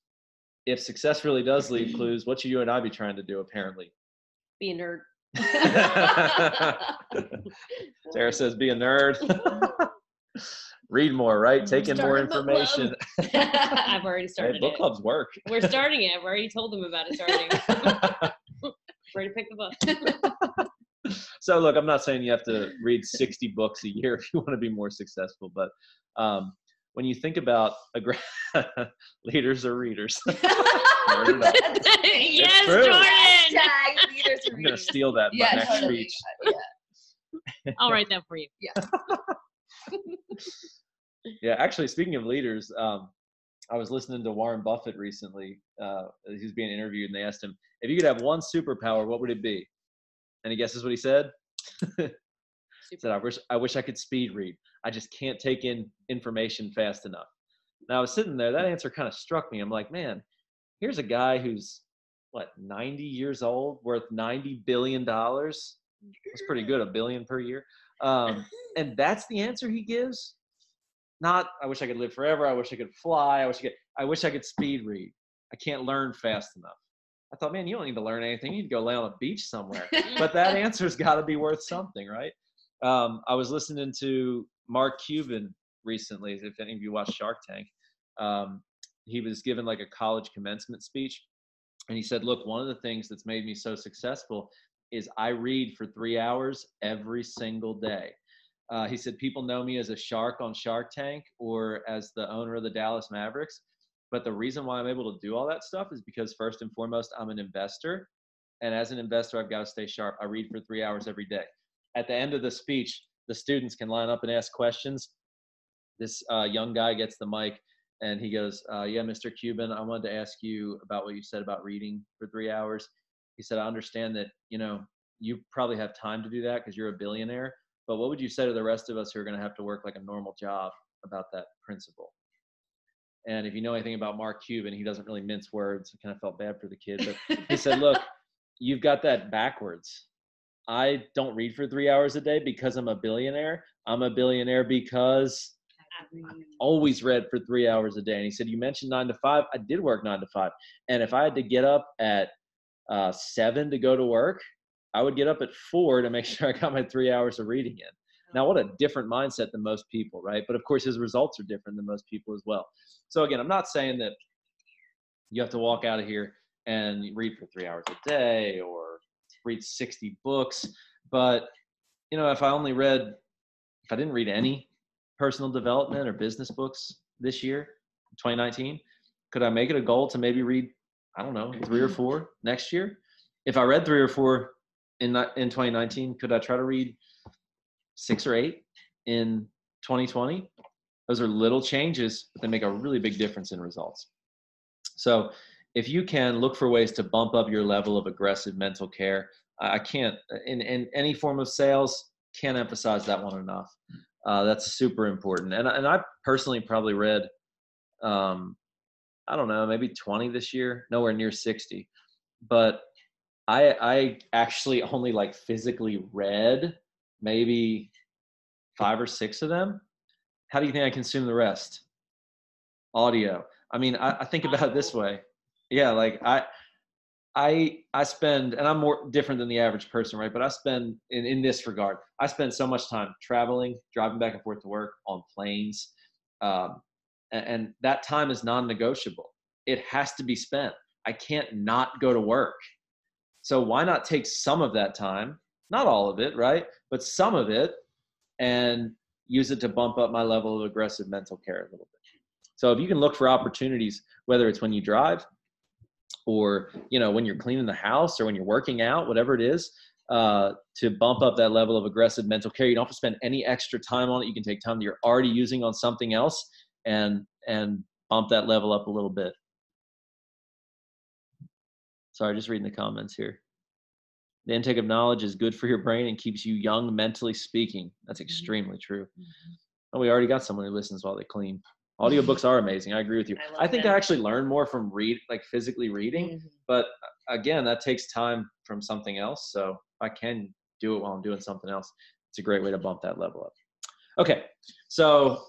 [SPEAKER 2] If success really does leave clues, what should you and I be trying to do, apparently?
[SPEAKER 1] Be a nerd.
[SPEAKER 2] Sarah says, be a nerd. Read more, right? Take in more
[SPEAKER 3] Start a book club.
[SPEAKER 2] information.
[SPEAKER 1] I've already started
[SPEAKER 2] Hey, book
[SPEAKER 1] it.
[SPEAKER 2] clubs work.
[SPEAKER 1] We're starting it. I've already told them about it starting. Ready to pick the book.
[SPEAKER 2] So look, I'm not saying you have to read 60 books a year if you want to be more successful, but when you think about leaders or readers.
[SPEAKER 1] Yes,
[SPEAKER 2] true.
[SPEAKER 1] Jordan.
[SPEAKER 3] Hashtag leaders and
[SPEAKER 2] I'm going to
[SPEAKER 3] readers.
[SPEAKER 2] steal that in my next speech.
[SPEAKER 3] Yeah.
[SPEAKER 1] I'll write that for you.
[SPEAKER 2] Yeah, actually, speaking of leaders, I was listening to Warren Buffett recently. He was being interviewed, and they asked him, if you could have one superpower, what would it be? And he guesses what he said? He said, I wish I could speed read. I just can't take in information fast enough. Now, I was sitting there. That answer kind of struck me. I'm like, man, here's a guy who's, 90 years old, worth $90 billion. That's pretty good, $1 billion per year. And that's the answer he gives? Not, I wish I could live forever. I wish I could fly. I wish I could speed read. I can't learn fast enough. I thought, man, you don't need to learn anything. You need to go lay on a beach somewhere. But that answer's got to be worth something, right? I was listening to Mark Cuban recently, if any of you watch Shark Tank. He was given like a college commencement speech. And he said, look, one of the things that's made me so successful is I read for 3 hours every single day. He said, people know me as a shark on Shark Tank or as the owner of the Dallas Mavericks. But the reason why I'm able to do all that stuff is because first and foremost, I'm an investor. And as an investor, I've got to stay sharp. I read for 3 hours every day. At the end of the speech, the students can line up and ask questions. This young guy gets the mic and he goes, yeah, Mr. Cuban, I wanted to ask you about what you said about reading for 3 hours. He said, I understand that, you probably have time to do that because you're a billionaire. But what would you say to the rest of us who are going to have to work like a normal job about that principle? And if you know anything about Mark Cuban, he doesn't really mince words. I kind of felt bad for the kid, but he said, look, you've got that backwards. I don't read for 3 hours a day because I'm a billionaire. I'm a billionaire because I've always read for 3 hours a day. And he said, you mentioned 9 to 5. I did work 9 to 5. And if I had to get up at 7 to go to work, I would get up at 4 to make sure I got my 3 hours of reading in. Now, what a different mindset than most people, right? But of course, his results are different than most people as well. So again, I'm not saying that you have to walk out of here and read for 3 hours a day or read 60 books. But, if I didn't read any personal development or business books this year, 2019, could I make it a goal to maybe read, 3 or 4 next year? If I read 3 or 4 in 2019, could I try to read 6 or 8 in 2020? Those are little changes, but they make a really big difference in results. So if you can look for ways to bump up your level of aggressive mental care, I can't, in any form of sales, can't emphasize that one enough. That's super important. And I personally probably read, maybe 20 this year, nowhere near 60. But I actually only physically read maybe 5 or 6 of them. How do you think I consume the rest? Audio. I mean, I think about it this way. Yeah, I spend, and I'm more different than the average person, right? But I spend, in this regard, I spend so much time traveling, driving back and forth to work, on planes. And that time is non-negotiable. It has to be spent. I can't not go to work. So why not take some of that time, not all of it, right? But some of it, and use it to bump up my level of aggressive mental care a little bit. So if you can look for opportunities, whether it's when you drive or, when you're cleaning the house or when you're working out, whatever it is, to bump up that level of aggressive mental care. You don't have to spend any extra time on it. You can take time that you're already using on something else and bump that level up a little bit. Sorry, just reading the comments here. The intake of knowledge is good for your brain and keeps you young, mentally speaking. That's extremely true. And we already got someone who listens while they clean. Audiobooks are amazing. I agree with you. I think I actually learn more from physically reading, but again, that takes time from something else. So if I can do it while I'm doing something else, it's a great way to bump that level up. Okay. So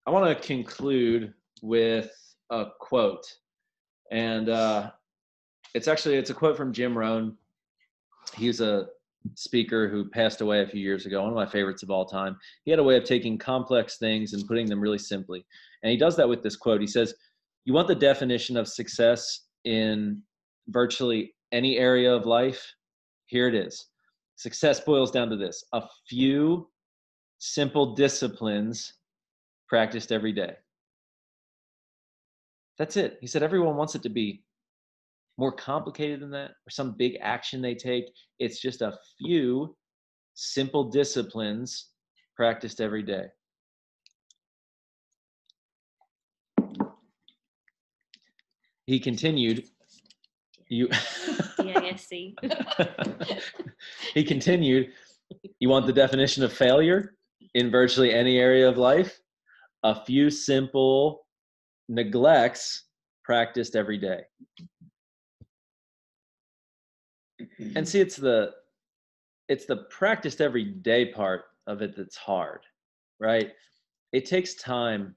[SPEAKER 2] I want to conclude with a quote. And it's a quote from Jim Rohn. He's a speaker who passed away a few years ago, one of my favorites of all time. He had a way of taking complex things and putting them really simply. And he does that with this quote. He says, you want the definition of success in virtually any area of life? Here it is. Success boils down to this: a few simple disciplines practiced every day. That's it. He said everyone wants it to be more complicated than that, or some big action they take. It's just a few simple disciplines practiced every day. He continued,
[SPEAKER 1] D-I-S-C.
[SPEAKER 2] He continued, you want the definition of failure in virtually any area of life? A few simple neglects practiced every day. And see, it's the practiced every day part of it that's hard, right? It takes time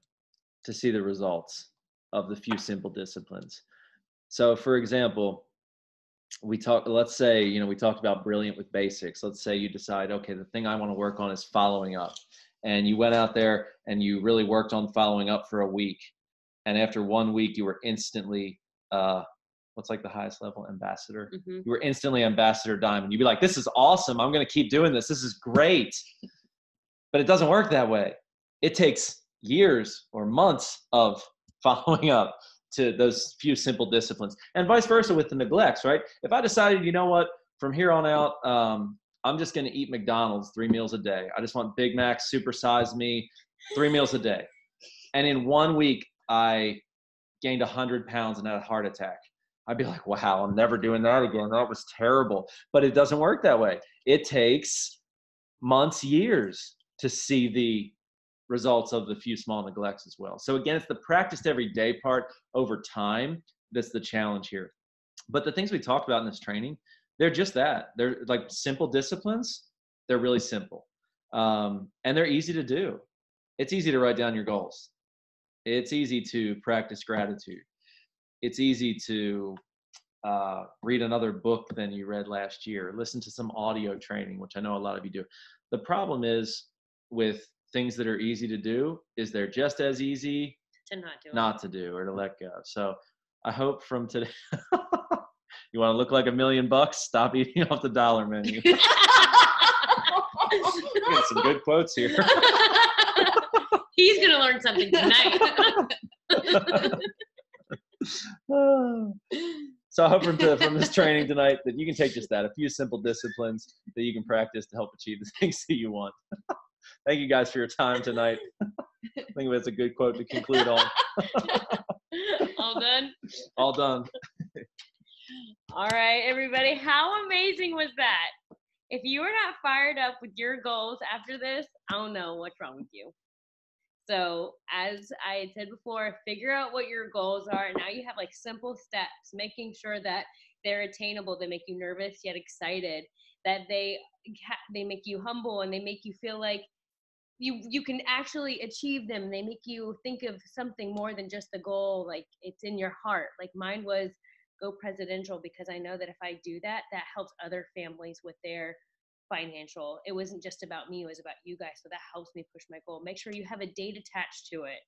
[SPEAKER 2] to see the results of the few simple disciplines. So for example, let's say, we talked about brilliant with basics. Let's say you decide, okay, the thing I want to work on is following up. And you went out there and you really worked on following up for a week. And after 1 week, you were instantly, what's like the highest level? Ambassador.
[SPEAKER 1] Mm-hmm.
[SPEAKER 2] You were instantly Ambassador Diamond. You'd be like, this is awesome. I'm going to keep doing this. This is great. But it doesn't work that way. It takes years or months of following up to those few simple disciplines, and vice versa with the neglects, right? If I decided, you know what, from here on out, I'm just going to eat McDonald's 3 meals a day. I just want Big Macs, supersize me, 3 meals a day. And in 1 week, I gained 100 pounds and had a heart attack. I'd be like, wow, I'm never doing that again. That was terrible. But it doesn't work that way. It takes months, years to see the results of the few small neglects as well. So again, it's the practiced every day part over time that's the challenge here. But the things we talked about in this training, they're just that. They're like simple disciplines. They're really simple. And they're easy to do. It's easy to write down your goals. It's easy to practice gratitude. It's easy to read another book than you read last year, listen to some audio training, which I know a lot of you do. The problem is with things that are easy to do is they're just as easy
[SPEAKER 1] to
[SPEAKER 2] not to do or to let go. So I hope from today, you want to look like $1 million? Stop eating off the dollar menu. We got some good quotes here.
[SPEAKER 1] He's going to learn something tonight.
[SPEAKER 2] So I hope from this training tonight that you can take just that, a few simple disciplines that you can practice to help achieve the things that you want. Thank you guys for your time tonight. I think that's a good quote to conclude on.
[SPEAKER 1] All done?
[SPEAKER 2] All done.
[SPEAKER 1] All right, everybody. How amazing was that? If you are not fired up with your goals after this, I don't know what's wrong with you. So as I had said before, figure out what your goals are. Now you have like simple steps, making sure that they're attainable. They make you nervous yet excited, that they make you humble, and they make you feel like you can actually achieve them. They make you think of something more than just the goal, like it's in your heart. Like mine was go presidential, because I know that if I do that, that helps other families with their financial. It wasn't just about me, it was about you guys. So that helps me push my goal. Make sure you have a date attached to it,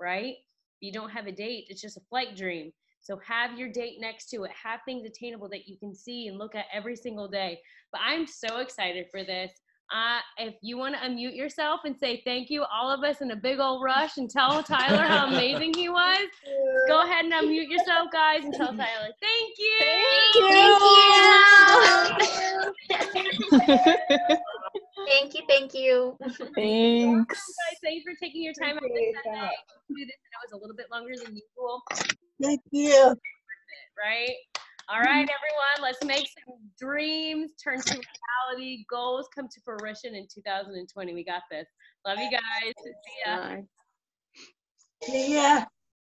[SPEAKER 1] right? If you don't have a date, it's just a flight dream. So have your date next to it. Have things attainable that you can see and look at every single day. But I'm so excited for this. If you want to unmute yourself and say thank you, all of us in a big old rush, and tell Tyler how amazing he was, go ahead and unmute yourself, guys, and tell Tyler thank you.
[SPEAKER 3] Thank you.
[SPEAKER 4] Thanks.
[SPEAKER 1] Guys, thanks for taking your time out this Sunday to do this. I know it was a little bit longer than usual.
[SPEAKER 4] Thank you.
[SPEAKER 1] Right? All right, everyone, let's make some dreams turn to reality. Goals come to fruition in 2020. We got this. Love you guys. See ya.
[SPEAKER 4] Bye. See ya.